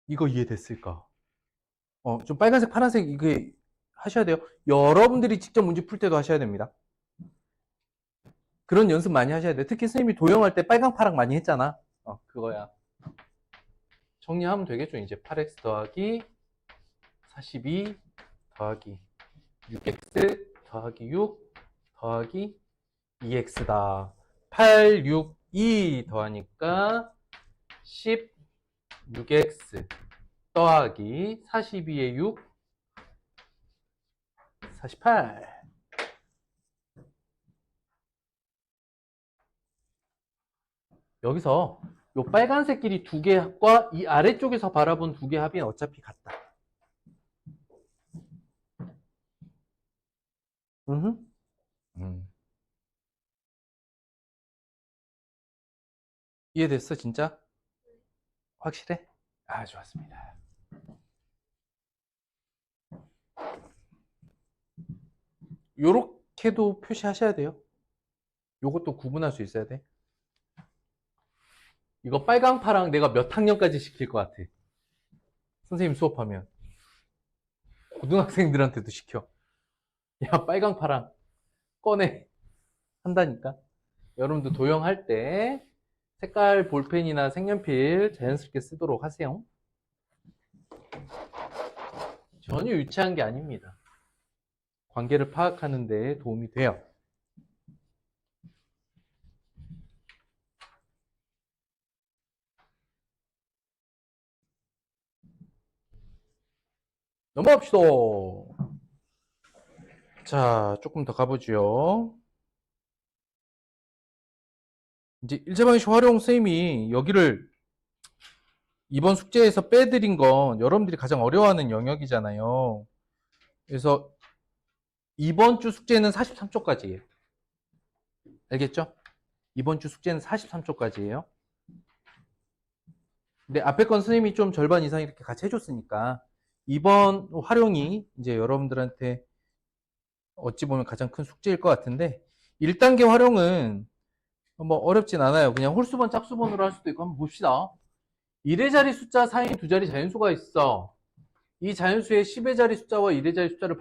이거 이해됐을까? 좀 빨간색, 파란색 이게 하셔야 돼요. 여러분들이 직접 문제 풀 때도 하셔야 됩니다. 그런 연습 많이 하셔야 돼요. 특히 선생님이 도형할 때 빨강, 파랑 많이 했잖아. 그거야. 정리하면 되겠죠. 이제 8x 더하기 42 더하기 6x 더하기 6 더하기 2x다. 8, 6, 2 더하니까 16x 더하기 42에 6, 48. 여기서 요 빨간색 길이 두 개 합과 이 아래쪽에서 바라본 두 개 합이 어차피 같다. 이해됐어, 진짜? 확실해? 좋았습니다. 요렇게도 표시하셔야 돼요. 요것도 구분할 수 있어야 돼. 이거 빨강, 파랑 내가 몇 학년까지 시킬 것 같아? 선생님 수업하면. 고등학생들한테도 시켜. 야, 빨강, 파랑 꺼내. 한다니까. 여러분도 도형할 때 색깔 볼펜이나 색연필 자연스럽게 쓰도록 하세요. 전혀 유치한 게 아닙니다. 관계를 파악하는 데 도움이 돼요. 넘어갑시다. 자, 조금 더 가보죠. 이제 일제방정식 활용 선생님이 여기를 이번 숙제에서 빼드린 건 여러분들이 가장 어려워하는 영역이잖아요. 그래서 이번 주 숙제는 43초까지예요. 알겠죠? 이번 주 숙제는 43초까지예요. 근데 앞에 건 선생님이 좀 절반 이상 이렇게 같이 해줬으니까 이번 활용이 이제 여러분들한테 어찌 보면 가장 큰 숙제일 것 같은데 1단계 활용은 뭐 어렵진 않아요. 그냥 홀수번, 짝수번으로 할 수도 있고 한번 봅시다. 1의 자리 숫자 사이에 두 자리 자연수가 있어. 이 자연수의 10의 자리 숫자와 1의 자리 숫자를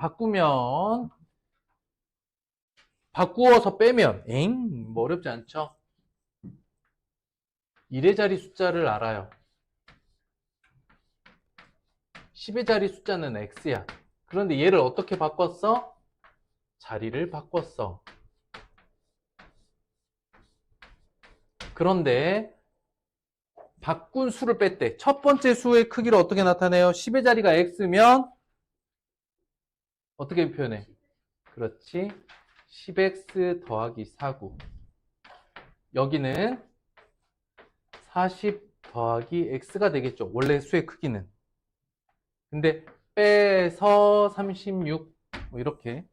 바꾸어서 빼면 뭐 어렵지 않죠? 1의 자리 숫자를 알아요. 10의 자리 숫자는 x야. 그런데 얘를 어떻게 바꿨어? 자리를 바꿨어. 그런데 바꾼 수를 뺐대. 첫 번째 수의 크기를 어떻게 나타내요? 10의 자리가 x면 어떻게 표현해? 그렇지. 10x 더하기 49. 여기는 40 더하기 x가 되겠죠. 원래 수의 크기는. 근데 빼서 36 뭐 이렇게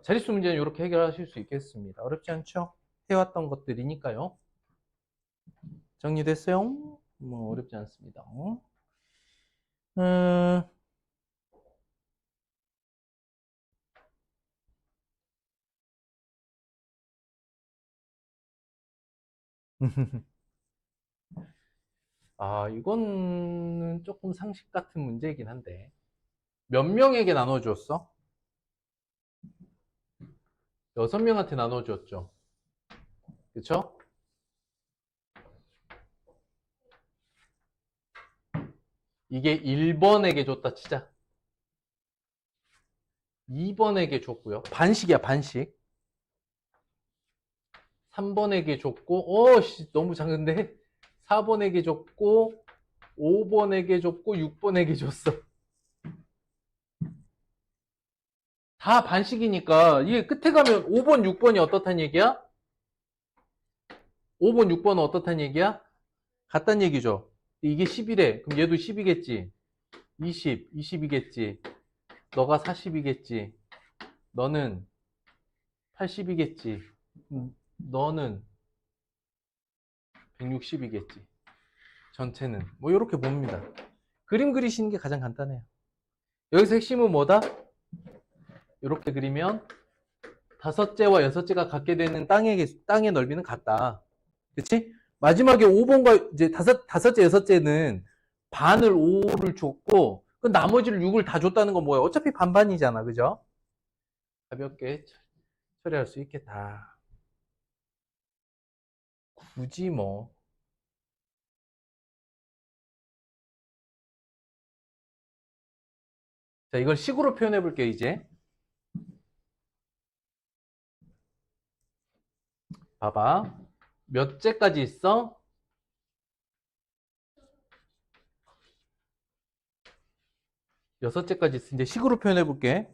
자릿수 문제는 이렇게 해결하실 수 있겠습니다. 어렵지 않죠? 해왔던 것들이니까요. 정리됐어요? 뭐 어렵지 않습니다. 아, 이거는 조금 상식 같은 문제이긴 한데 몇 명에게 나눠주었어? 6명한테 나눠주었죠. 그쵸? 이게 1번에게 줬다 치자. 2번에게 줬고요. 반식이야, 반식. 3번에게 줬고, 너무 작은데? 4번에게 줬고, 5번에게 줬고, 6번에게 줬어. 다 반식이니까, 이게 끝에 가면 5번, 6번이 어떻단 얘기야? 5번, 6번은 어떻단 얘기야? 같단 얘기죠. 이게 10이래. 그럼 얘도 10이겠지. 20, 20이겠지. 너가 40이겠지. 너는 80이겠지. 너는 160이겠지. 전체는. 뭐, 이렇게 봅니다. 그림 그리시는 게 가장 간단해요. 여기서 핵심은 뭐다? 이렇게 그리면 다섯째와 여섯째가 갖게 되는 땅의 넓이는 같다. 그치? 마지막에 5번과 이제 다섯째, 여섯째는 반을 5를 줬고, 그 나머지를 6을 다 줬다는 건 뭐예요? 어차피 반반이잖아. 그죠? 가볍게 처리할 수 있겠다. 굳이 뭐. 자, 이걸 식으로 표현해 볼게요, 이제. 봐봐. 몇째까지 있어? 여섯째까지 있어. 이제 식으로 표현해 볼게.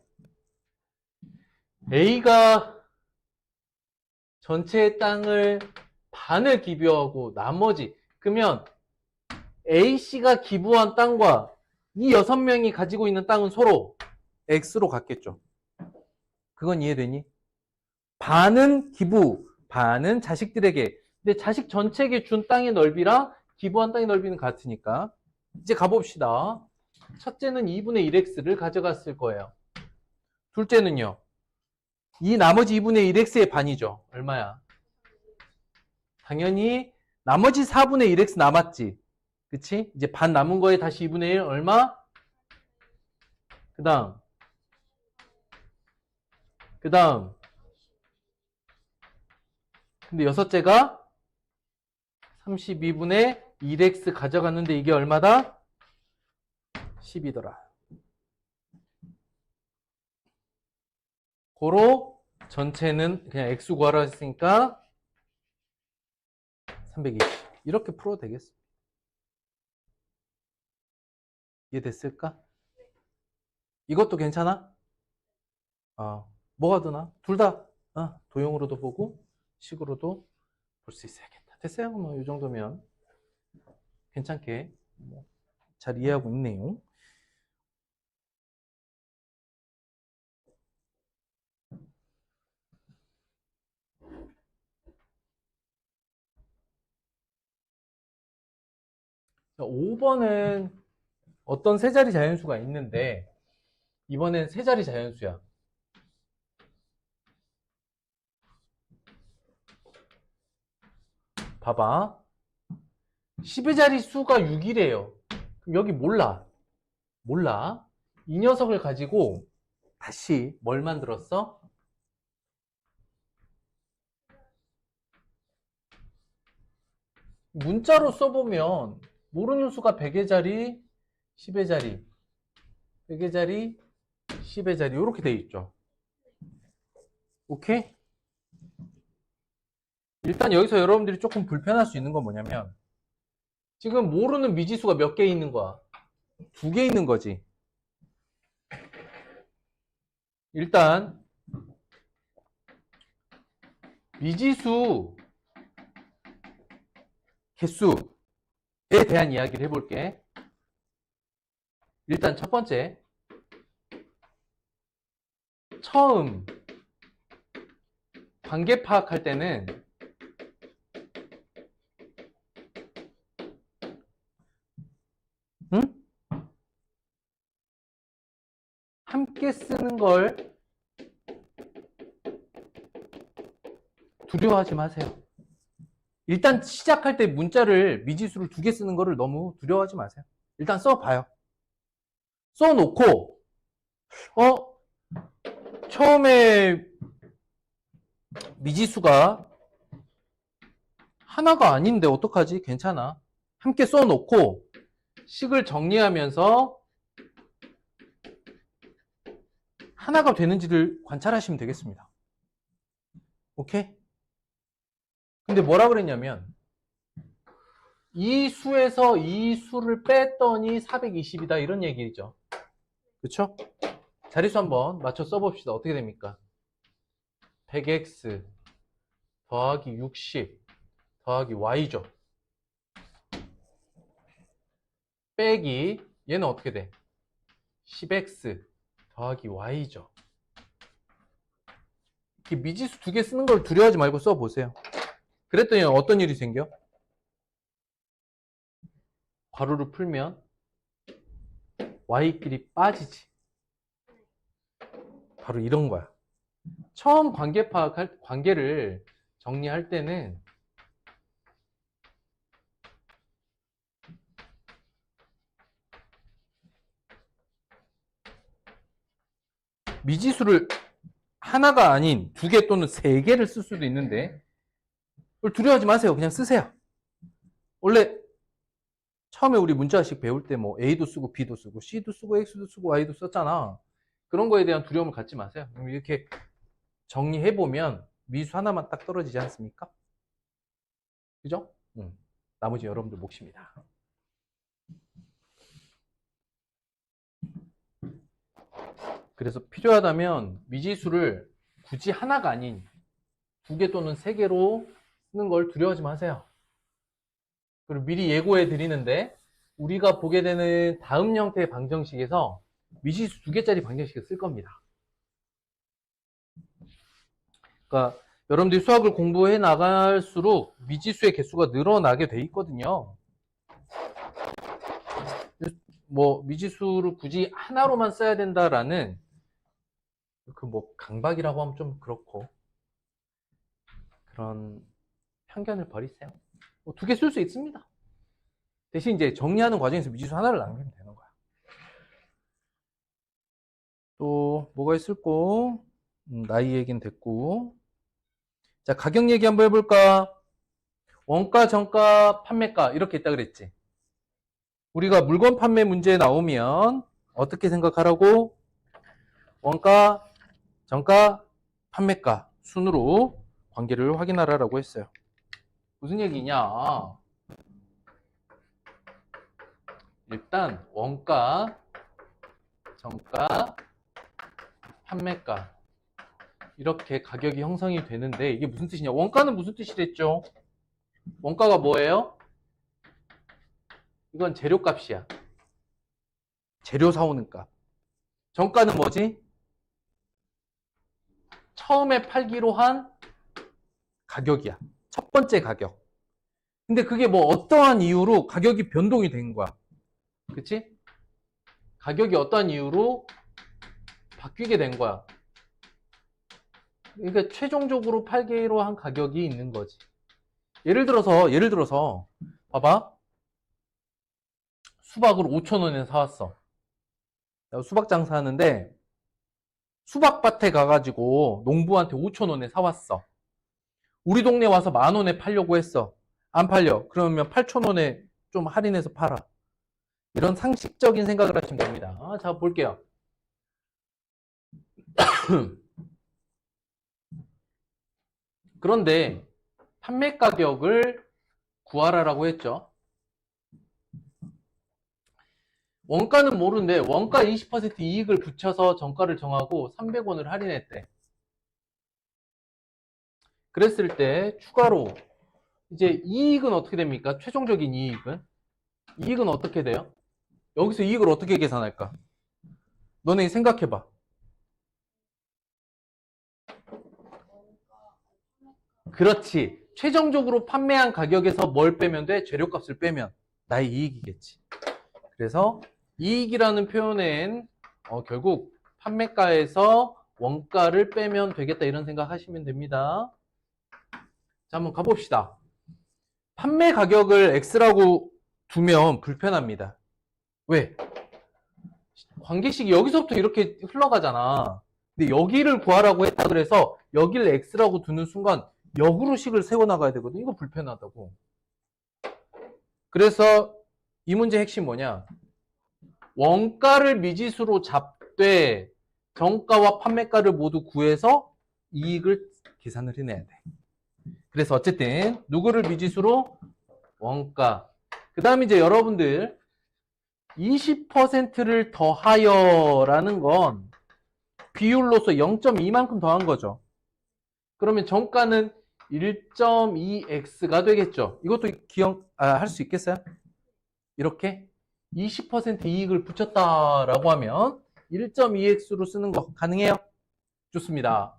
A가 전체의 땅을 반을 기부하고 나머지, 그러면 A씨가 기부한 땅과 이 6명이 가지고 있는 땅은 서로 X로 같겠죠. 그건 이해되니? 반은 기부, 반은 자식들에게. 근데 자식 전체에게 준 땅의 넓이랑 기부한 땅의 넓이는 같으니까. 이제 가봅시다. 첫째는 2분의 1x를 가져갔을 거예요. 둘째는요. 이 나머지 2분의 1x의 반이죠. 얼마야? 당연히 나머지 4분의 1x 남았지. 그치? 이제 반 남은 거에 다시 2분의 1 얼마? 그 다음 근데 여섯째가 32분의 1x 가져갔는데 이게 얼마다? 10이더라. 고로 전체는 그냥 x 구하라 했으니까 320. 이렇게 풀어도 되겠습니다. 이해됐을까? 이것도 괜찮아? 뭐가 더 나아? 둘 다 도형으로도 보고 식으로도 볼 수 있어야겠다. 됐어요? 뭐 이 정도면 괜찮게 잘 이해하고 있네요. 자, 5번은 어떤 세 자리 자연수가 있는데 이번엔 세 자리 자연수야. 봐봐. 10의 자리 수가 6이래요. 그럼 여기 몰라. 이 녀석을 가지고 다시 뭘 만들었어? 문자로 써보면 모르는 수가 100의 자리, 10의 자리, 100의 자리, 10의 자리 이렇게 돼 있죠. 오케이? 일단 여기서 여러분들이 조금 불편할 수 있는 건 뭐냐면 지금 모르는 미지수가 몇 개 있는 거야? 2개 있는 거지. 일단 미지수 개수에 대한 이야기를 해볼게. 일단 첫 번째, 처음 관계 파악할 때는 함께 쓰는 걸 두려워하지 마세요. 일단 시작할 때 문자를 미지수를 2개 쓰는 거를 너무 두려워하지 마세요. 일단 써봐요. 써놓고 처음에 미지수가 하나가 아닌데 어떡하지? 괜찮아. 함께 써놓고 식을 정리하면서 하나가 되는지를 관찰하시면 되겠습니다. 오케이? 근데 뭐라 그랬냐면 이 수에서 이 수를 뺐더니 420이다 이런 얘기죠. 그쵸? 자리수 한번 맞춰 써봅시다. 어떻게 됩니까? 100x 더하기 60 더하기 y죠. 빼기 얘는 어떻게 돼? 10x 더하기 y죠. 이렇게 미지수 2개 쓰는 걸 두려워하지 말고 써보세요. 그랬더니 어떤 일이 생겨? 괄호를 풀면 y끼리 빠지지. 바로 이런 거야. 처음 관계를 정리할 때는 미지수를 하나가 아닌 2개 또는 3개를 쓸 수도 있는데 그걸 두려워하지 마세요. 그냥 쓰세요. 원래 처음에 우리 문자식 배울 때 뭐 A도 쓰고 B도 쓰고 C도 쓰고 X도 쓰고 Y도 썼잖아. 그런 거에 대한 두려움을 갖지 마세요. 이렇게 정리해보면 미수 하나만 딱 떨어지지 않습니까? 그죠? 나머지 여러분들 몫입니다. 그래서 필요하다면 미지수를 굳이 하나가 아닌 2개 또는 3개로 쓰는 걸 두려워하지 마세요. 그리고 미리 예고해 드리는데 우리가 보게 되는 다음 형태의 방정식에서 미지수 2개짜리 방정식을 쓸 겁니다. 그러니까 여러분들이 수학을 공부해 나갈수록 미지수의 개수가 늘어나게 돼 있거든요. 뭐 미지수를 굳이 하나로만 써야 된다라는 그 뭐 강박이라고 하면 좀 그렇고 그런 편견을 버리세요. 뭐 2개 쓸 수 있습니다. 대신 이제 정리하는 과정에서 미지수 하나를 남기면 되는 거야. 또 뭐가 있을까? 나이 얘기는 됐고. 자, 가격 얘기 한번 해볼까? 원가, 정가, 판매가 이렇게 있다 그랬지. 우리가 물건 판매 문제에 나오면 어떻게 생각하라고? 원가, 정가, 판매가 순으로 관계를 확인하라고 했어요. 무슨 얘기냐? 일단 원가, 정가, 판매가 이렇게 가격이 형성이 되는데 이게 무슨 뜻이냐? 원가는 무슨 뜻이랬죠? 원가가 뭐예요? 이건 재료값이야. 재료 사오는 값. 정가는 뭐지? 처음에 팔기로 한 가격이야. 첫 번째 가격. 근데 그게 뭐 어떠한 이유로 가격이 변동이 된 거야. 그치? 가격이 어떠한 이유로 바뀌게 된 거야. 그러니까 최종적으로 팔기로 한 가격이 있는 거지. 예를 들어서 봐봐. 수박을 5,000원에 사왔어. 수박 장사하는데 수박밭에 가가지고 농부한테 5,000원에 사왔어. 우리 동네 와서 10,000원에 팔려고 했어. 안 팔려. 그러면 8,000원에 좀 할인해서 팔아. 이런 상식적인 생각을 하시면 됩니다. 자, 볼게요. 그런데 판매 가격을 구하라라고 했죠. 원가는 모르는데 원가 20% 이익을 붙여서 정가를 정하고 300원을 할인했대. 그랬을 때 추가로 이제 이익은 어떻게 됩니까? 최종적인 이익은? 이익은 어떻게 돼요? 여기서 이익을 어떻게 계산할까? 너네 생각해봐. 그렇지. 최종적으로 판매한 가격에서 뭘 빼면 돼? 재료값을 빼면 나의 이익이겠지. 그래서 이익이라는 표현엔 결국 판매가에서 원가를 빼면 되겠다 이런 생각 하시면 됩니다. 자, 한번 가봅시다. 판매 가격을 X라고 두면 불편합니다. 왜? 관계식이 여기서부터 이렇게 흘러가잖아. 근데 여기를 구하라고 했다 그래서 여기를 X라고 두는 순간 역으로 식을 세워나가야 되거든. 이거 불편하다고. 그래서 이 문제의 핵심 뭐냐? 원가를 미지수로 잡되 정가와 판매가를 모두 구해서 이익을 계산을 해내야 돼. 그래서 어쨌든 누구를 미지수로? 원가. 그 다음에 이제 여러분들 20%를 더하여라는 건 비율로서 0.2만큼 더한 거죠. 그러면 정가는 1.2x가 되겠죠. 이것도 할 수 있겠어요? 이렇게 20% 이익을 붙였다라고 하면 1.2x로 쓰는 거 가능해요? 좋습니다.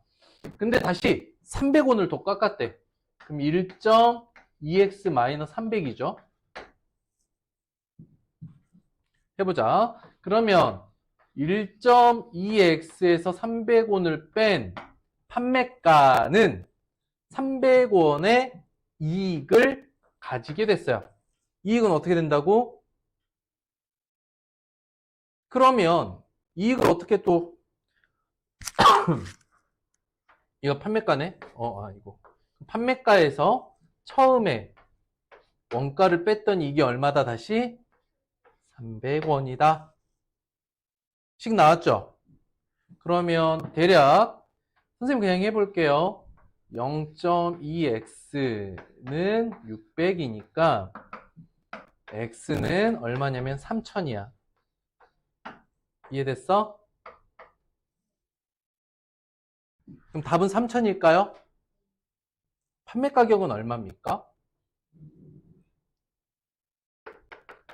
근데 다시 300원을 더 깎았대. 그럼 1.2x 마이너스 300이죠. 해보자. 그러면 1.2x에서 300원을 뺀 판매가는 300원의 이익을 가지게 됐어요. 이익은 어떻게 된다고? 그러면 이익을 어떻게 또 이거 판매가네? 이거 판매가에서 처음에 원가를 뺐더니 이게 얼마다 다시? 300원이다. 식 나왔죠? 그러면 대략 선생님 그냥 해볼게요. 0.2x는 600이니까 x는 얼마냐면 3000이야. 이해됐어? 그럼 답은 3000일까요? 판매 가격은 얼마입니까?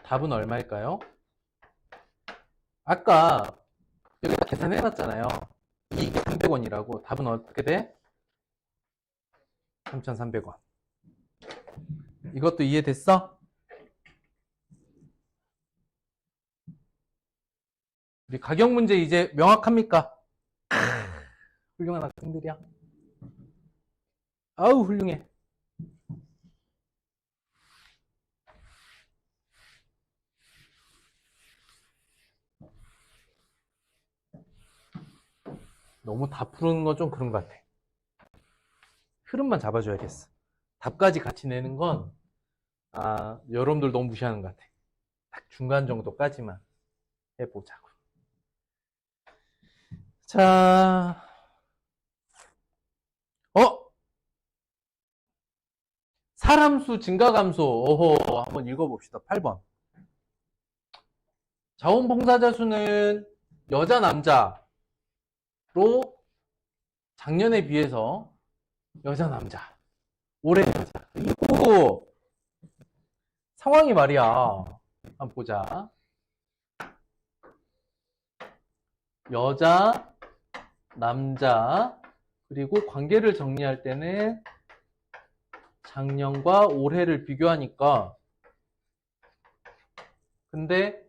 답은 얼마일까요? 아까 여기다 계산해놨잖아요. 이익이 300원이라고. 답은 어떻게 돼? 3,300원. 이것도 이해됐어? 우리 가격 문제 이제 명확합니까? 훌륭한 학생들이야. 아우 훌륭해. 너무 다 푸는 건 좀 그런 것 같아. 흐름만 잡아줘야겠어. 답까지 같이 내는 건 여러분들 너무 무시하는 것 같아. 딱 중간 정도까지만 해보자고. 자, 사람수 증가 감소. 한번 읽어봅시다. 8번. 자원봉사자 수는 여자, 남자로 작년에 비해서 여자, 남자. 올해 여자. 이거 상황이 말이야. 한번 보자. 여자, 남자, 그리고 관계를 정리할 때는 작년과 올해를 비교하니까 근데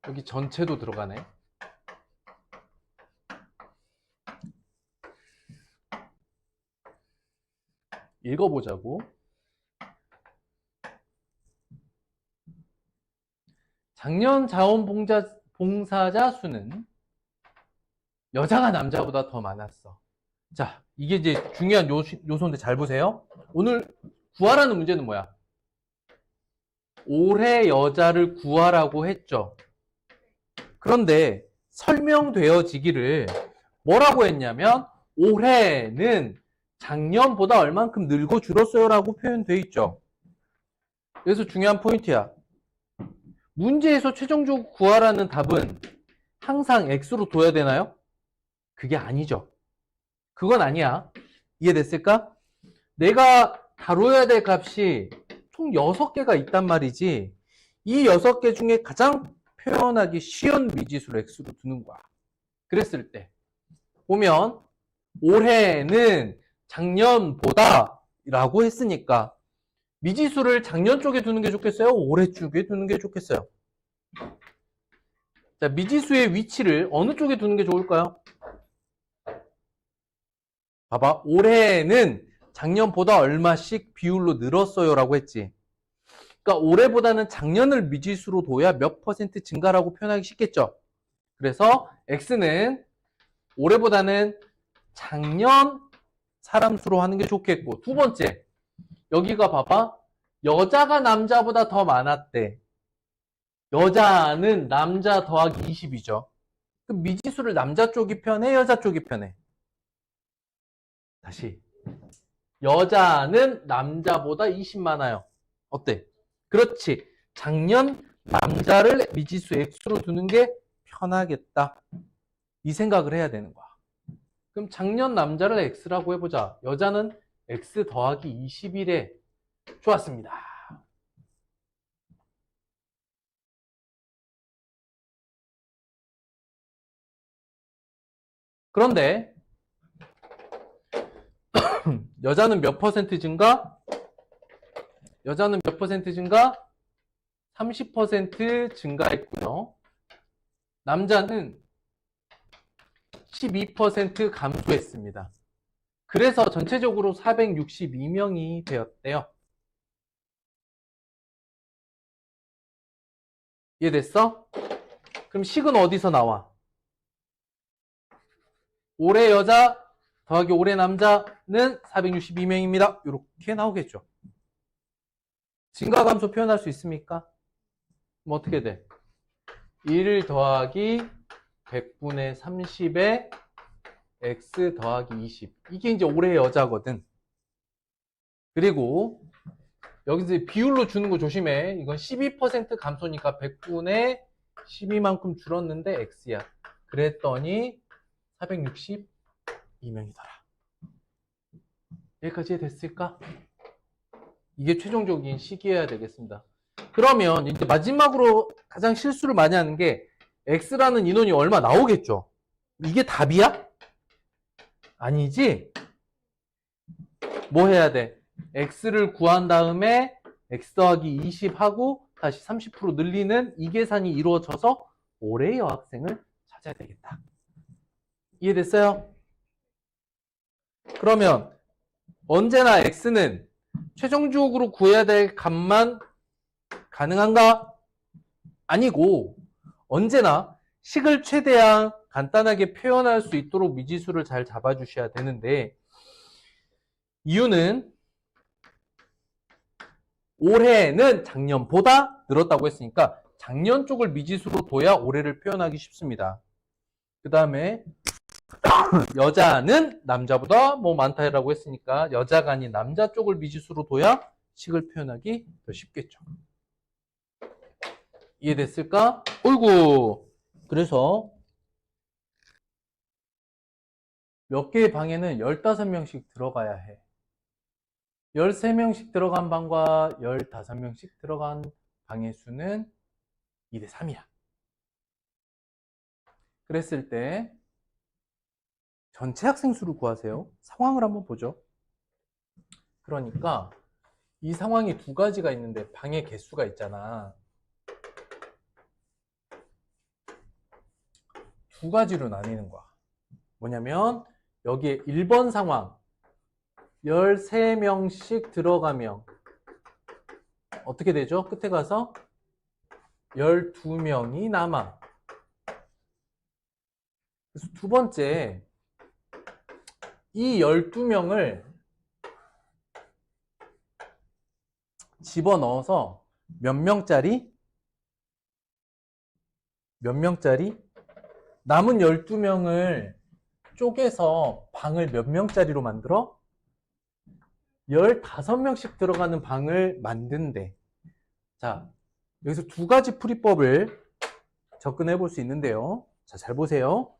여기 전체도 들어가네. 읽어보자고. 작년 자원봉사자 수는 여자가 남자보다 더 많았어. 자, 이게 이제 중요한 요소인데 잘 보세요. 오늘 구하라는 문제는 뭐야? 올해 여자를 구하라고 했죠. 그런데 설명되어지기를 뭐라고 했냐면 올해는 작년보다 얼만큼 늘고 줄었어요 라고 표현되어 있죠. 그래서 중요한 포인트야. 문제에서 최종적으로 구하라는 답은 항상 X로 둬야 되나요? 그게 아니죠. 그건 아니야. 이해됐을까? 내가 다뤄야 될 값이 총 6개가 있단 말이지. 이 6개 중에 가장 표현하기 쉬운 미지수를 X로 두는 거야. 그랬을 때 보면 올해는 작년보다 라고 했으니까 미지수를 작년 쪽에 두는 게 좋겠어요? 올해 쪽에 두는 게 좋겠어요? 자, 미지수의 위치를 어느 쪽에 두는 게 좋을까요? 봐봐. 올해는 작년보다 얼마씩 비율로 늘었어요 라고 했지. 그러니까 올해보다는 작년을 미지수로 둬야 몇 퍼센트 증가라고 표현하기 쉽겠죠. 그래서 X는 올해보다는 작년 사람 수로 하는 게 좋겠고, 두 번째, 여기가 봐봐. 여자가 남자보다 더 많았대. 여자는 남자 더하기 20이죠. 그럼 미지수를 남자 쪽이 편해, 여자 쪽이 편해? 다시. 여자는 남자보다 20 많아요. 어때? 그렇지. 작년 남자를 미지수 X로 두는 게 편하겠다. 이 생각을 해야 되는 거야. 그럼 작년 남자를 X라고 해보자. 여자는 X 더하기 20이래. 좋았습니다. 그런데 여자는 몇 퍼센트 증가? 여자는 몇 퍼센트 증가? 30% 증가했고요. 남자는 12% 감소했습니다. 그래서 전체적으로 462명이 되었대요. 이해됐어? 그럼 식은 어디서 나와? 올해 여자 더하기 올해 남자는 462명입니다. 이렇게 나오겠죠. 증가 감소 표현할 수 있습니까? 그럼 어떻게 돼? 1 더하기 100분의 30에 x 더하기 20. 이게 이제 올해 여자거든. 그리고 여기서 비율로 주는 거 조심해. 이건 12% 감소니까 100분의 12만큼 줄었는데 x야. 그랬더니 462명이더라. 여기까지 됐을까? 이게 최종적인 식이어야 되겠습니다. 그러면 이제 마지막으로 가장 실수를 많이 하는 게 x라는 인원이 얼마 나오겠죠? 이게 답이야? 아니지? 뭐 해야 돼? x를 구한 다음에 x 더하기 20 하고 다시 30% 늘리는 이 계산이 이루어져서 올해 여학생을 찾아야 되겠다. 이해됐어요? 그러면 언제나 x는 최종적으로 구해야 될 값만 가능한가? 아니고 언제나 식을 최대한 간단하게 표현할 수 있도록 미지수를 잘 잡아주셔야 되는데 이유는 올해는 작년보다 늘었다고 했으니까 작년 쪽을 미지수로 둬야 올해를 표현하기 쉽습니다. 그 다음에 여자는 남자보다 뭐 많다라고 했으니까 여자가 아닌 남자 쪽을 미지수로 둬야 식을 표현하기 더 쉽겠죠. 이해됐을까? 어이구. 그래서 몇 개의 방에는 15명씩 들어가야 해. 13명씩 들어간 방과 15명씩 들어간 방의 수는 2대 3이야. 그랬을 때 전체 학생 수를 구하세요. 상황을 한번 보죠. 그러니까 이 상황이 두 가지가 있는데 방의 개수가 있잖아. 두 가지로 나뉘는 거야. 뭐냐면 여기에 1번 상황 13명씩 들어가면 어떻게 되죠? 끝에 가서 12명이 남아. 그래서 두 번째 이 12명을 집어넣어서 몇 명짜리? 남은 12명을 쪼개서 방을 몇 명짜리로 만들어? 15명씩 들어가는 방을 만든대. 자, 여기서 두 가지 풀이법을 접근해 볼 수 있는데요. 자, 잘 보세요.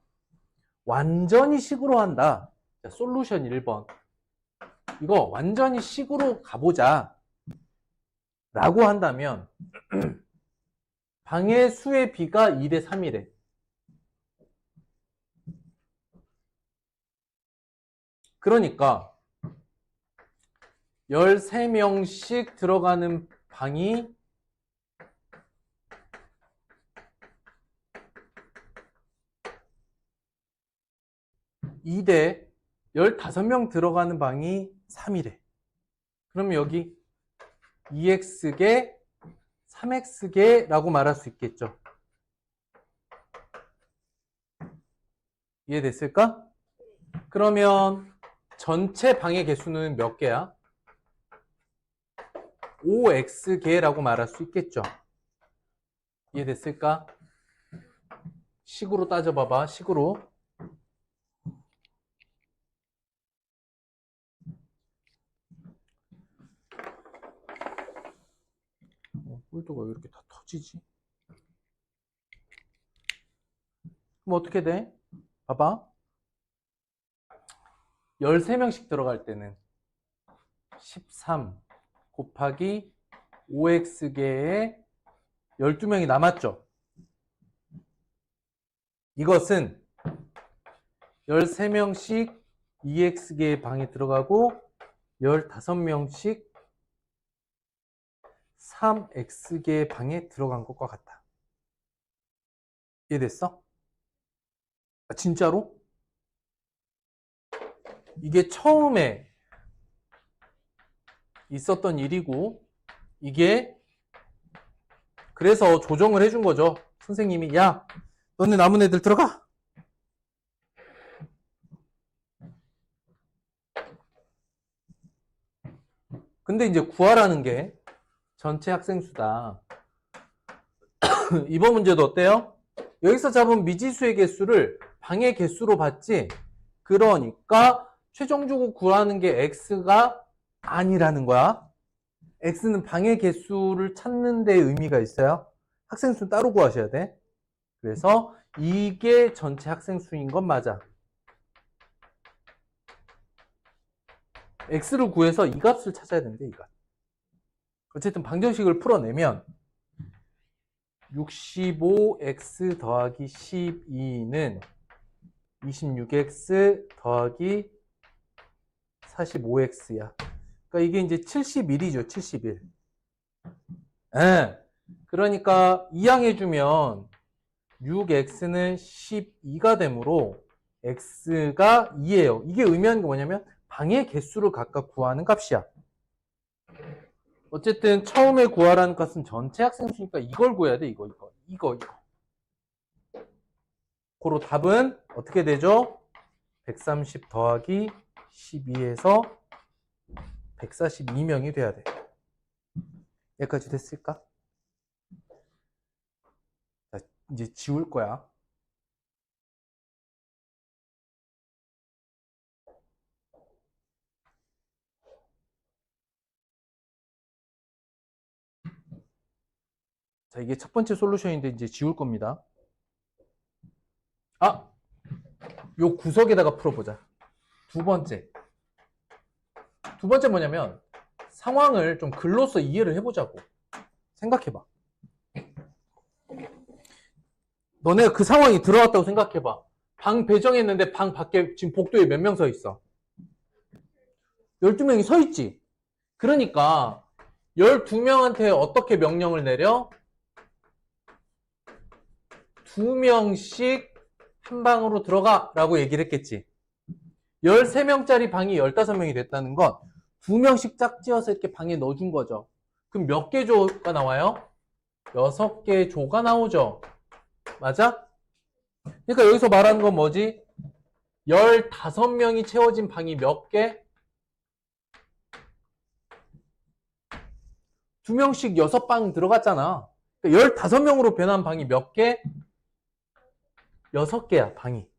완전히 식으로 한다. 자, 솔루션 1번. 이거 완전히 식으로 가보자. 라고 한다면, 방의 수의 비가 2대 3이래. 그러니까, 13명씩 들어가는 방이 2대 15명 들어가는 방이 3이래. 그럼 여기 2x개, 3x개라고 말할 수 있겠죠. 이해됐을까? 그러면 전체 방의 개수는 몇 개야? 5x개라고 말할 수 있겠죠. 이해됐을까? 식으로 따져봐봐. 식으로. 폴더가 왜 이렇게 다 터지지? 그럼 어떻게 돼? 봐봐. 13명씩 들어갈 때는 13 곱하기 5x개에 12명이 남았죠. 이것은 13명씩 2x개의 방에 들어가고 15명씩 3x개의 방에 들어간 것과 같다. 이해됐어? 아, 진짜로? 이게 처음에 있었던 일이고, 이게 그래서 조정을 해준 거죠. 선생님이, 야, 너네 남은 애들 들어가. 근데 이제 구하라는 게 전체 학생 수다. 이번 문제도 어때요? 여기서 잡은 미지수의 개수를 방의 개수로 봤지. 그러니까 최종적으로 구하는 게 x가 아니라는 거야. x는 방의 개수를 찾는 데 의미가 있어요. 학생 수 따로 구하셔야 돼. 그래서 이게 전체 학생 수인 건 맞아. x를 구해서 이 값을 찾아야 되는데, 이 값. 어쨌든 방정식을 풀어내면 65x 더하기 12는 26x 더하기 45x야. 그러니까 이게 이제 71이죠. 71. 예. 그러니까 이항해주면 6x는 12가 되므로 x가 2예요. 이게 의미하는 게 뭐냐면 방의 개수를 각각 구하는 값이야. 어쨌든 처음에 구하라는 값은 전체 학생 수니까 이걸 구해야 돼. 이거. 고로 답은 어떻게 되죠? 130 더하기 12에서 142명이 돼야 돼. 여기까지 됐을까? 자, 이제 지울 거야. 자, 이게 첫 번째 솔루션인데 이제 지울 겁니다. 아! 요 구석에다가 풀어보자. 두 번째 뭐냐면 상황을 좀 글로써 이해를 해보자고. 생각해봐. 너네가 그 상황이 들어왔다고 생각해봐. 방 배정했는데 방 밖에 지금 복도에 몇 명 서 있어? 12명이 서 있지. 그러니까 12명한테 어떻게 명령을 내려? 2명씩 한 방으로 들어가 라고 얘기를 했겠지. 13명짜리 방이 15명이 됐다는 건 2명씩 짝지어서 이렇게 방에 넣어준 거죠. 그럼 몇 개 조가 나와요? 6개 조가 나오죠. 맞아? 그러니까 여기서 말하는 건 뭐지? 15명이 채워진 방이 몇 개? 2명씩 6방 들어갔잖아. 15명으로 변한 방이 몇 개? 6개야, 방이.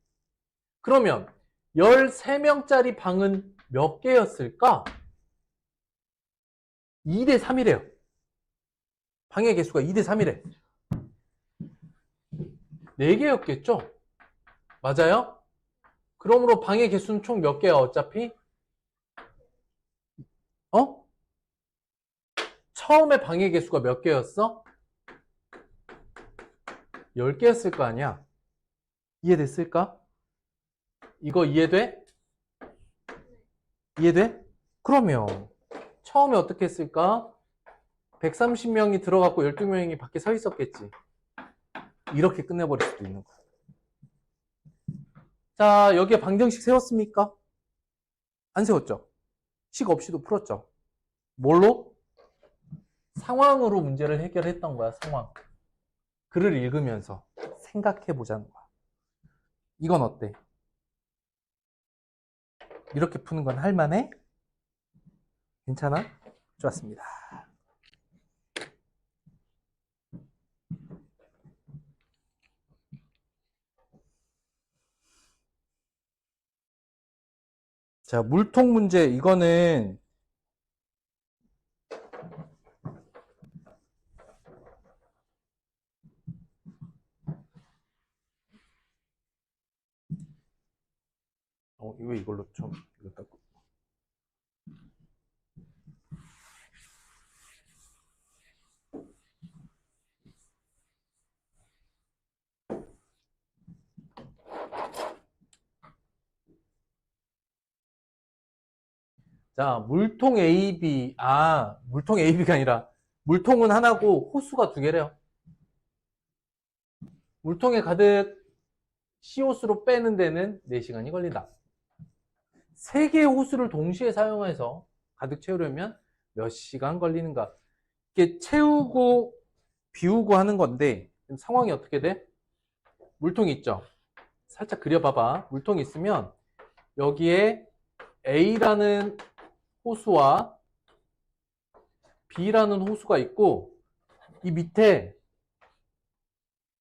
그러면 13명짜리 방은 몇 개였을까? 2대 3이래요. 방의 개수가 2대 3이래. 4개였겠죠? 맞아요? 그러므로 방의 개수는 총 몇 개야, 어차피? 처음에 방의 개수가 몇 개였어? 10개였을 거 아니야? 이해됐을까? 이거 이해돼? 이해돼? 그러면 처음에 어떻게 했을까? 130명이 들어갔고 12명이 밖에 서 있었겠지. 이렇게 끝내버릴 수도 있는 거야. 자, 여기에 방정식 세웠습니까? 안 세웠죠? 식 없이도 풀었죠? 뭘로? 상황으로 문제를 해결했던 거야, 상황. 글을 읽으면서 생각해보자는 거야. 이건 어때? 이렇게 푸는 건 할만해? 괜찮아? 좋았습니다. 자, 물통 문제. 이거는 이거 이걸로 좀 이거 닦고. 자, 물통 AB. 물통 AB가 아니라 물통은 하나고 호수가 2개래요. 물통에 가득 CO수로 빼는 데는 4시간이 걸린다. 3개의 호수를 동시에 사용해서 가득 채우려면 몇 시간 걸리는가? 이게 채우고 비우고 하는 건데 상황이 어떻게 돼? 물통이 있죠? 살짝 그려봐봐. 물통이 있으면 여기에 A라는 호수와 B라는 호수가 있고 이 밑에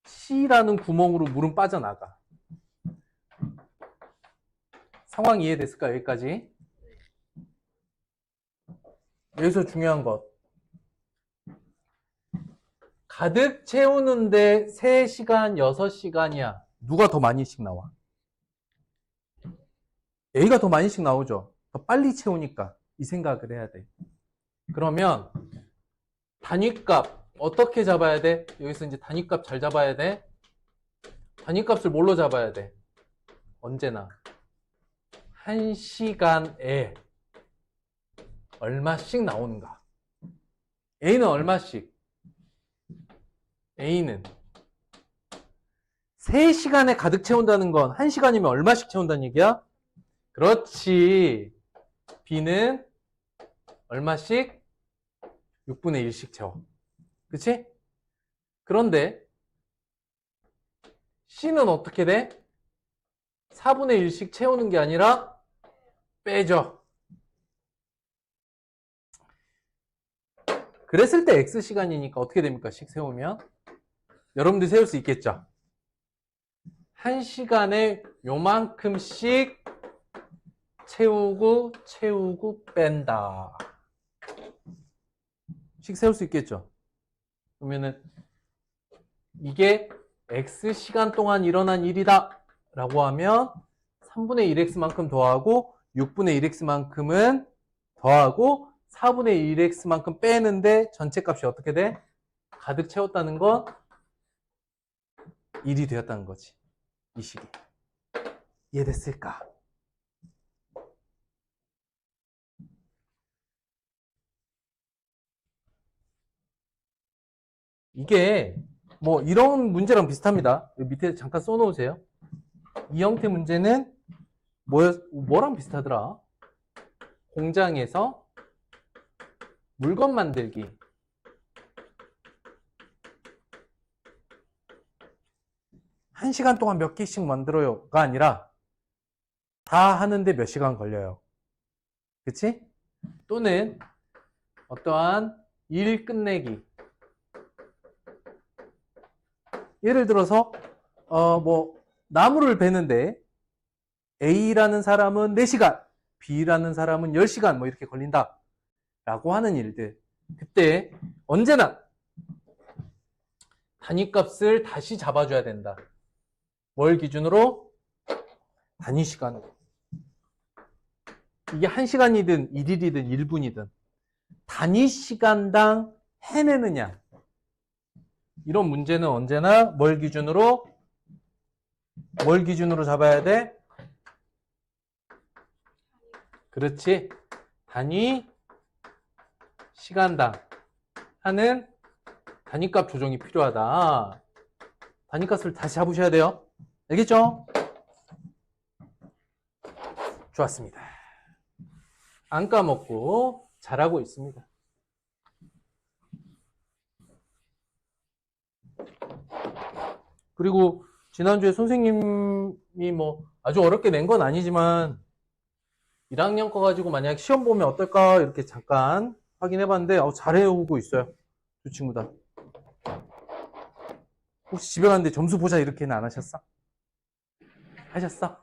C라는 구멍으로 물은 빠져나가. 상황 이해됐을까? 여기까지. 여기서 중요한 것. 가득 채우는데 3시간, 6시간이야. 누가 더 많이씩 나와? A가 더 많이씩 나오죠. 더 빨리 채우니까 이 생각을 해야 돼. 그러면 단위값 어떻게 잡아야 돼? 여기서 이제 단위값 잘 잡아야 돼. 단위값을 뭘로 잡아야 돼? 언제나 1시간에 얼마씩 나오는가? A는 얼마씩? A는 3시간에 가득 채운다는 건 1시간이면 얼마씩 채운다는 얘기야? 그렇지. B는 얼마씩? 6분의 1씩 채워. 그치? 그런데 C는 어떻게 돼? 4분의 1씩 채우는 게 아니라 빼죠. 그랬을 때 X시간이니까 어떻게 됩니까? 식 세우면. 여러분들 세울 수 있겠죠? 1시간에 요만큼씩 채우고 뺀다. 식 세울 수 있겠죠? 그러면은 이게 X시간 동안 일어난 일이다 라고 하면 3분의 1X만큼 더하고 6분의 1X만큼은 더하고 4분의 1X만큼 빼는데 전체 값이 어떻게 돼? 가득 채웠다는 건 1이 되었다는 거지. 이 식이. 이해됐을까? 이게 뭐 이런 문제랑 비슷합니다. 밑에 잠깐 써놓으세요. 이 형태 문제는 뭐랑 비슷하더라? 공장에서 물건 만들기. 한 시간 동안 몇 개씩 만들어요가 아니라 다 하는데 몇 시간 걸려요. 그치? 또는 어떠한 일 끝내기. 예를 들어서 나무를 베는데 A라는 사람은 4시간, B라는 사람은 10시간 뭐 이렇게 걸린다 라고 하는 일들. 그때 언제나 단위값을 다시 잡아줘야 된다. 뭘 기준으로? 단위시간. 이게 1시간이든 1일이든 1분이든 단위시간당 해내느냐. 이런 문제는 언제나 뭘 기준으로 잡아야 돼? 그렇지. 단위 시간당 하는 단위값 조정이 필요하다. 단위값을 다시 잡으셔야 돼요. 알겠죠? 좋았습니다. 안 까먹고 잘하고 있습니다. 그리고 지난주에 선생님이 뭐 아주 어렵게 낸 건 아니지만 1학년 거 가지고 만약 시험 보면 어떨까 이렇게 잠깐 확인해 봤는데 잘해오고 있어요. 두 친구 다. 혹시 집에 갔는데 점수 보자 이렇게는 안 하셨어? 하셨어?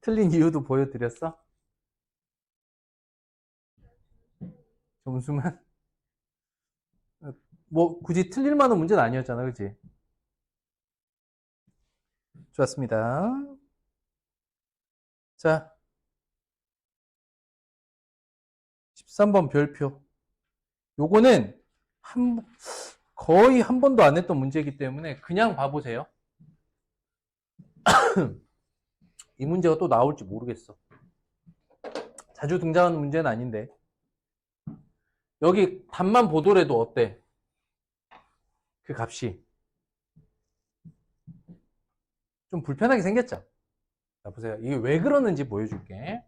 틀린 이유도 보여드렸어? 점수만? 뭐 굳이 틀릴 만한 문제는 아니었잖아, 그치? 좋았습니다. 자, 13번 별표. 요거는 거의 한 번도 안 했던 문제이기 때문에 그냥 봐보세요. 이 문제가 또 나올지 모르겠어. 자주 등장하는 문제는 아닌데. 여기 답만 보더라도 어때? 그 값이 좀 불편하게 생겼죠? 자, 보세요. 이게 왜 그러는지 보여줄게.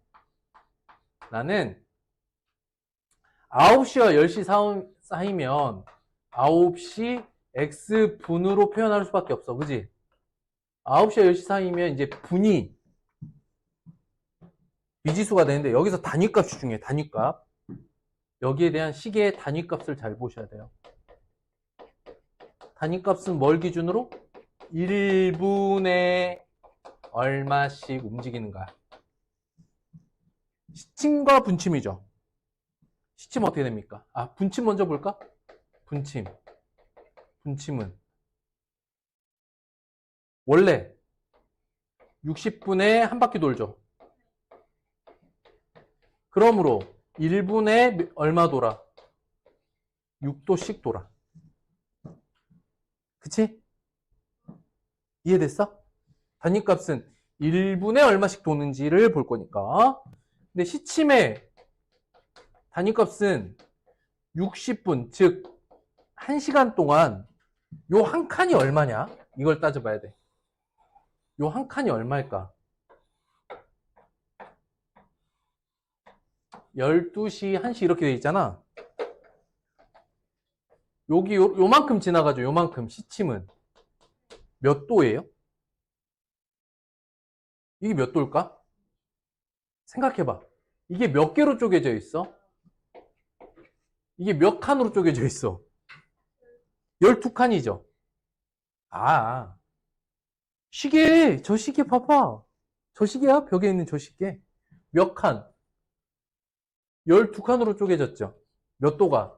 나는 9시와 10시 사이면 9시 x분으로 표현할 수밖에 없어. 그지? 9시와 10시 사이면 이제 분이 미지수가 되는데 여기서 단위값이 중요해. 단위값. 여기에 대한 시계의 단위값을 잘 보셔야 돼요. 단위값은 뭘 기준으로? 1분에 얼마씩 움직이는가. 시침과 분침이죠. 시침 어떻게 됩니까? 분침 먼저 볼까? 분침은 원래 60분에 한 바퀴 돌죠. 그러므로 1분에 얼마 돌아? 6도씩 돌아. 그치? 이해됐어? 단위값은 1분에 얼마씩 도는지를 볼 거니까. 근데 시침의 단위값은 60분, 즉 1시간 동안 요 한 칸이 얼마냐? 이걸 따져봐야 돼. 요 한 칸이 얼마일까? 12시, 1시 이렇게 돼 있잖아. 여기 요만큼 지나가죠. 요만큼 시침은 몇 도예요? 이게 몇 도일까? 생각해봐. 이게 몇 개로 쪼개져 있어? 이게 몇 칸으로 쪼개져 있어? 12칸이죠. 시계, 저 시계 봐봐. 저 시계야? 벽에 있는 저 시계. 몇 칸? 12칸으로 쪼개졌죠. 몇 도가?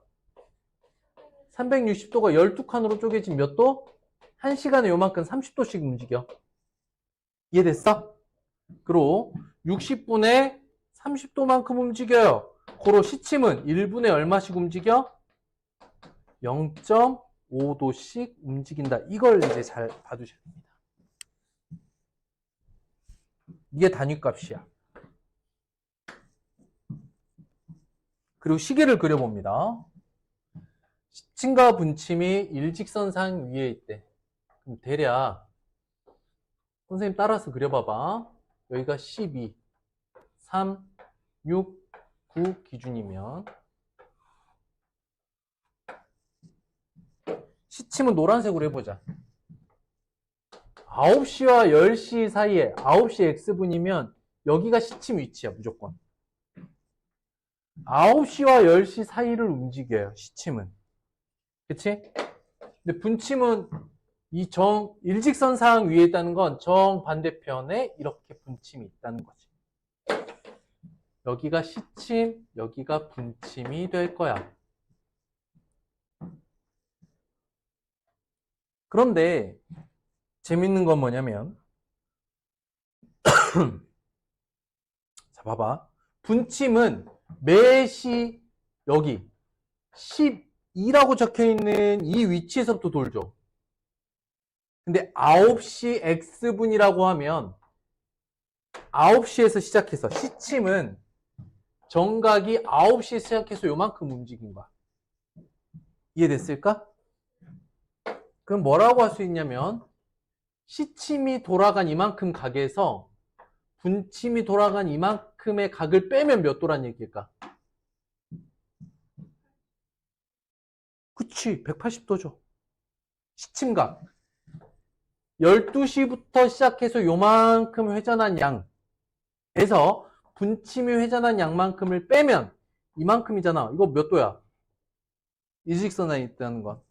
360도가 12칸으로 쪼개진 몇 도? 1시간에 요만큼 30도씩 움직여. 이해됐어? 그리고 60분에 30도만큼 움직여요. 고로 시침은 1분에 얼마씩 움직여? 0.5도씩 움직인다. 이걸 이제 잘 봐두셔야 됩니다. 이게 단위값이야. 그리고 시계를 그려봅니다. 시침과 분침이 일직선상 위에 있대. 그럼 대략 선생님 따라서 그려봐봐. 여기가 12, 3, 6, 9 기준이면 시침은 노란색으로 해보자. 9시와 10시 사이에 9시 x분이면 여기가 시침 위치야, 무조건. 9시와 10시 사이를 움직여요, 시침은. 그치? 근데 분침은 이 일직선상 위에 있다는 건 정반대편에 이렇게 분침이 있다는 거지. 여기가 시침, 여기가 분침이 될 거야. 그런데 재밌는 건 뭐냐면 자, 봐봐. 분침은 매시 여기 12라고 적혀있는 이 위치에서부터 돌죠. 근데 9시 X분이라고 하면 9시에서 시작해서 시침은 정각이 9시에 시작해서 요만큼 움직인 거야. 이해됐을까? 그럼 뭐라고 할 수 있냐면 시침이 돌아간 이만큼 각에서 분침이 돌아간 이만큼의 각을 빼면 몇 도란 얘기일까? 그치, 180도죠. 시침각. 12시부터 시작해서 요만큼 회전한 양에서 분침이 회전한 양만큼을 빼면 이만큼이잖아. 이거 몇 도야? 일직선에 있다는 건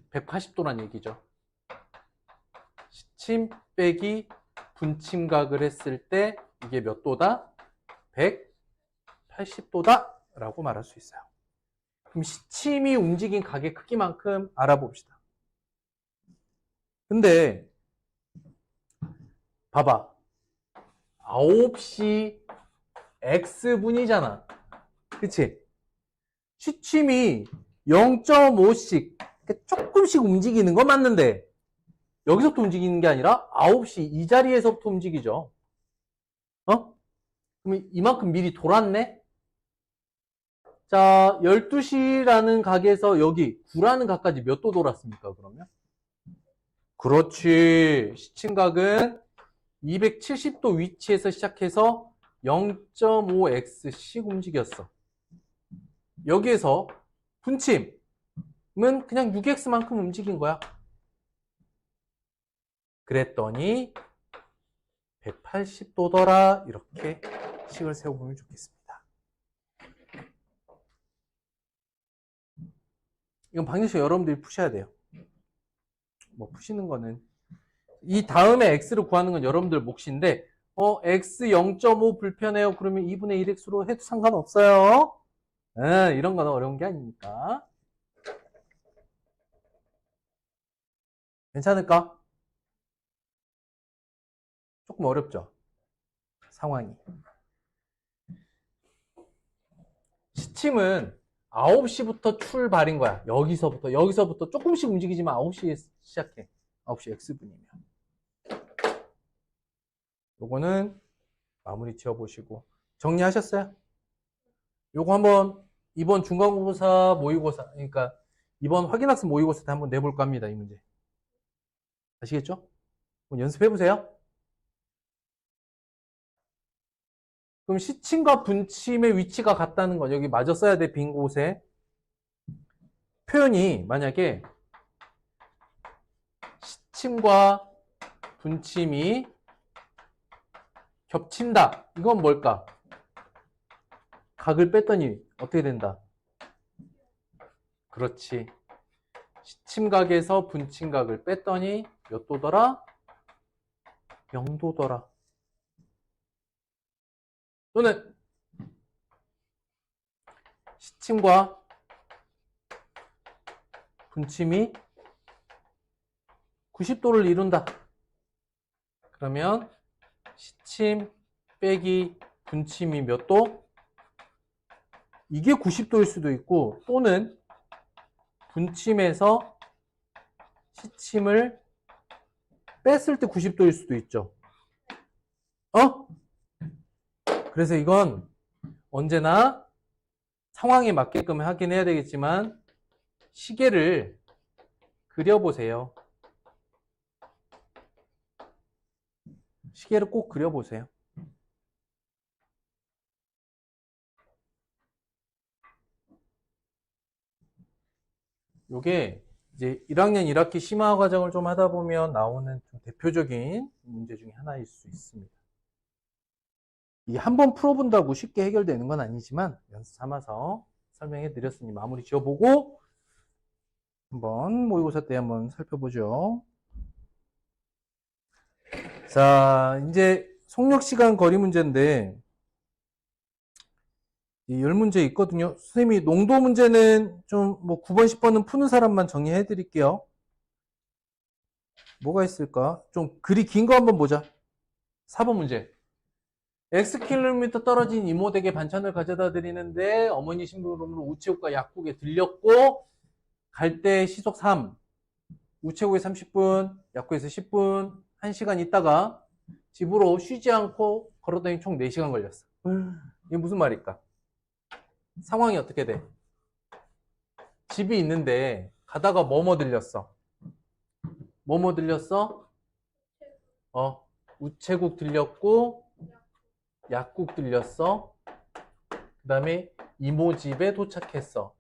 180도란 얘기죠. 시침 빼기 분침각을 했을 때 이게 몇 도다? 180도다 라고 말할 수 있어요. 그럼 시침이 움직인 각의 크기만큼 알아봅시다. 근데 봐봐. 9시 X분이잖아. 그치? 시침이 0.5씩 조금씩 움직이는 건 맞는데 여기서부터 움직이는 게 아니라 9시 이 자리에서부터 움직이죠. 어? 그럼 이만큼 미리 돌았네? 자, 12시라는 각에서 여기 9라는 각까지 몇 도 돌았습니까, 그러면? 그렇지. 시침각은 270도 위치에서 시작해서 0.5x씩 움직였어. 여기에서 분침은 그냥 6x만큼 움직인 거야. 그랬더니 180도더라. 이렇게 식을 세워보면 좋겠습니다. 이건 방정식 여러분들이 푸셔야 돼요. 뭐 푸시는 거는 이 다음에 x를 구하는 건 여러분들 몫인데 x 0.5 불편해요. 그러면 2분의 1x로 해도 상관없어요. 이런 건 어려운 게 아니니까. 괜찮을까? 조금 어렵죠? 상황이. 시침은 9시부터 출발인 거야. 여기서부터 조금씩 움직이지만 9시에 시작해. 9시 X분이면. 요거는 마무리 지어보시고. 정리하셨어요? 요거 한번 이번 중간고사 모의고사, 그러니까 이번 확인학습 모의고사 때 한번 내볼까 합니다. 이 문제. 아시겠죠? 연습해보세요. 그럼 시침과 분침의 위치가 같다는 건 여기 마저 써야 돼. 빈 곳에. 표현이 만약에 시침과 분침이 겹친다. 이건 뭘까? 각을 뺐더니 어떻게 된다? 그렇지. 시침각에서 분침각을 뺐더니 몇 도더라? 0도더라. 또는 시침과 분침이 90도를 이룬다. 그러면 시침 빼기 분침이 몇 도? 이게 90도일 수도 있고, 또는 분침에서 시침을 뺐을 때 90도일 수도 있죠. 그래서 이건 언제나 상황에 맞게끔 하긴 해야 되겠지만 시계를 그려보세요. 시계를 꼭 그려보세요. 요게 이제 1학년 1학기 심화 과정을 좀 하다 보면 나오는 좀 대표적인 문제 중에 하나일 수 있습니다. 이 한번 풀어본다고 쉽게 해결되는 건 아니지만 연습 삼아서 설명해 드렸으니 마무리 지어보고 한번 모의고사 때 한번 살펴보죠. 자, 이제 속력시간 거리 문제인데 이 10문제 있거든요. 선생님이 농도 문제는 좀 뭐 9번, 10번은 푸는 사람만 정리해 드릴게요. 뭐가 있을까? 좀 글이 긴 거 한번 보자. 4번 문제. X킬로미터 떨어진 이모에게 반찬을 가져다 드리는데 어머니 심부름으로 우체국과 약국에 들렸고 갈 때 시속 3, 우체국에 30분, 약국에서 10분, 1시간 있다가 집으로 쉬지 않고 걸어다니 총 4시간 걸렸어. 이게 무슨 말일까? 상황이 어떻게 돼? 집이 있는데 가다가 뭐뭐 들렸어? 뭐뭐 들렸어? 우체국 들렸고 약국 들렸어. 그 다음에 이모 집에 도착했어.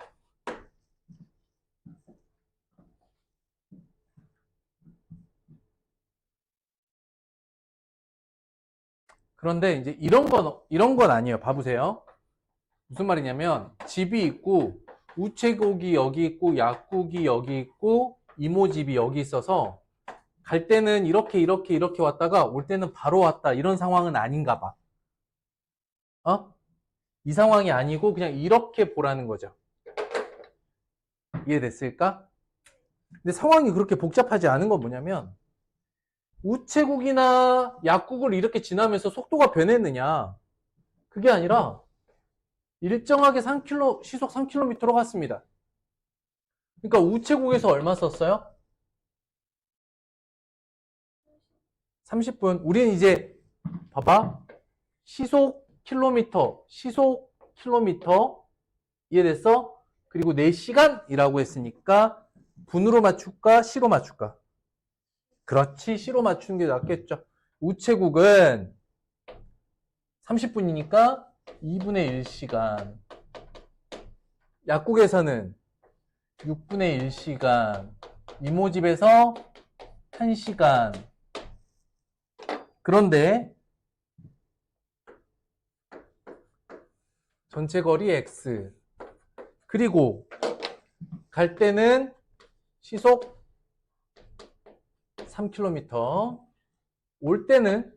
그런데 이제 이런 건 아니에요. 봐보세요. 무슨 말이냐면 집이 있고 우체국이 여기 있고 약국이 여기 있고 이모 집이 여기 있어서 갈 때는 이렇게 왔다가 올 때는 바로 왔다 이런 상황은 아닌가 봐. 이 상황이 아니고 그냥 이렇게 보라는 거죠. 이해됐을까? 근데 상황이 그렇게 복잡하지 않은 건 뭐냐면 우체국이나 약국을 이렇게 지나면서 속도가 변했느냐? 그게 아니라 일정하게 시속 3km로 갔습니다. 그러니까 우체국에서 얼마 썼어요? 30분. 우리는 이제 봐봐. 시속 킬로미터 이해됐어? 그리고 4시간이라고 했으니까 분으로 맞출까? 시로 맞출까? 그렇지, 시로 맞추는 게 낫겠죠. 우체국은 30분이니까 2분의 1시간. 약국에서는 6분의 1시간. 이모집에서 1시간. 그런데 전체 거리 X. 그리고 갈 때는 시속 3km. 올 때는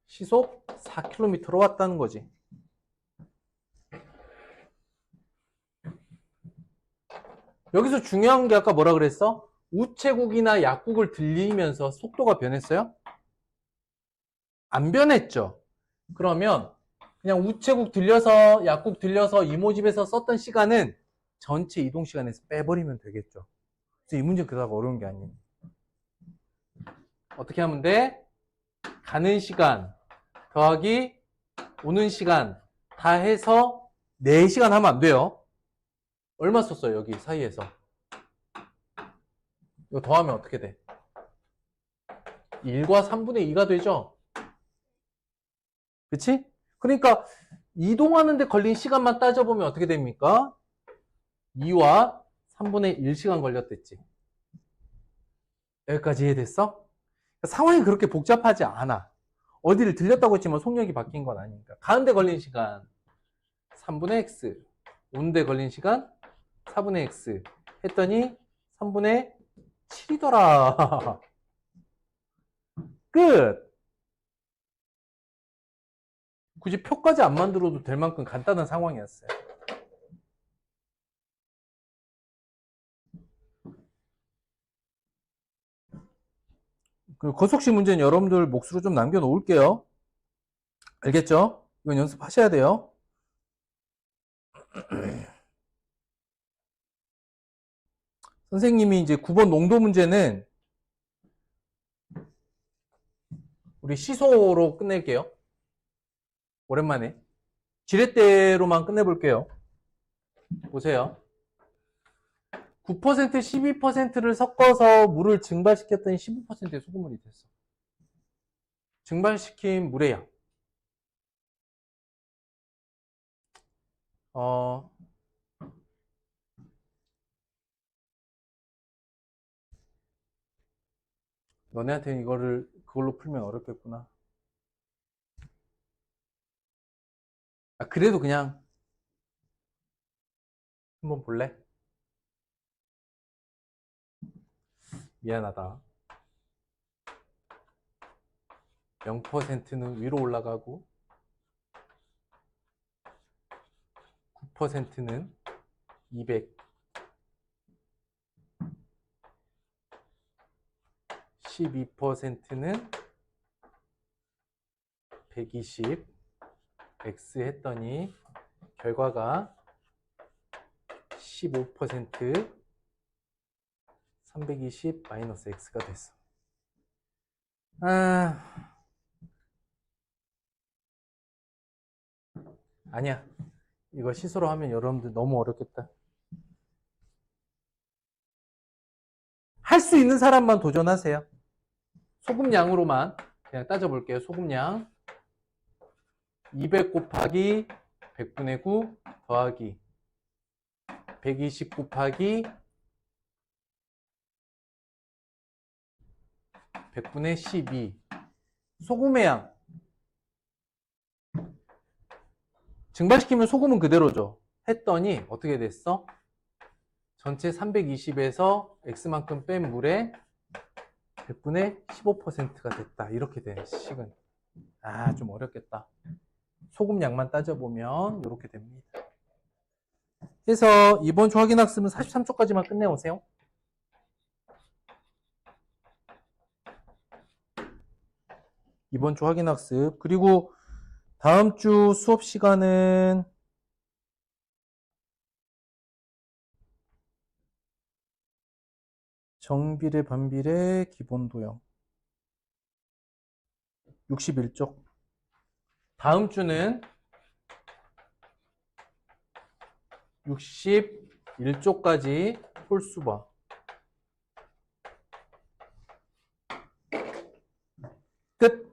시속 4km로 왔다는 거지. 여기서 중요한 게 아까 뭐라 그랬어? 우체국이나 약국을 들리면서 속도가 변했어요? 안 변했죠. 그러면 그냥 우체국 들려서 약국 들려서 이모 집에서 썼던 시간은 전체 이동 시간에서 빼버리면 되겠죠. 그래서 이 문제 그다가 어려운 게 아니에요. 어떻게 하면 돼? 가는 시간 더하기 오는 시간 다 해서 4시간 하면 안 돼요. 얼마 썼어요, 여기 사이에서? 이거 더하면 어떻게 돼? 1과 3분의 2가 되죠? 그치? 그러니까 이동하는데 걸린 시간만 따져보면 어떻게 됩니까? 2와 3분의 1시간 걸렸댔지. 여기까지 이해됐어? 상황이 그렇게 복잡하지 않아. 어디를 들렸다고 했지만 속력이 바뀐 건 아니니까. 가는데 걸린 시간 3분의 x, 오는데 걸린 시간 4분의 x 했더니 3분의 7이더라. 끝! 굳이 표까지 안 만들어도 될 만큼 간단한 상황이었어요. 그 거속식 문제는 여러분들 몫으로 좀 남겨놓을게요. 알겠죠? 이건 연습하셔야 돼요. 선생님이 이제 9번 농도 문제는 우리 시소로 끝낼게요. 오랜만에. 지렛대로만 끝내볼게요. 보세요. 9%, 12%를 섞어서 물을 증발시켰더니 15%의 소금물이 됐어. 증발시킨 물의 양. 너네한테는 이거를 그걸로 풀면 어렵겠구나. 아, 그래도 그냥 한번 볼래? 미안하다. 0%는 위로 올라가고 9%는 200, 12%는 120, X 했더니 결과가 15%, 320 마이너스 X가 됐어. 아니야. 이거 시소로 하면 여러분들 너무 어렵겠다. 할 수 있는 사람만 도전하세요. 소금량으로만 그냥 따져볼게요. 소금량 200 곱하기 100분의 9 더하기 120 곱하기 100분의 12. 소금의 양 증발시키면 소금은 그대로죠. 했더니 어떻게 됐어? 전체 320에서 X만큼 뺀 물의 100분의 15%가 됐다. 이렇게 된 식은. 아, 좀 어렵겠다. 소금 양만 따져보면 이렇게 됩니다. 그래서 이번 주 확인학습은 43초까지만 끝내오세요. 이번 주 확인학습. 그리고 다음 주 수업 시간은 정비례, 반비례, 기본도형 61쪽. 다음 주는 61쪽까지 홀수봐. 끝.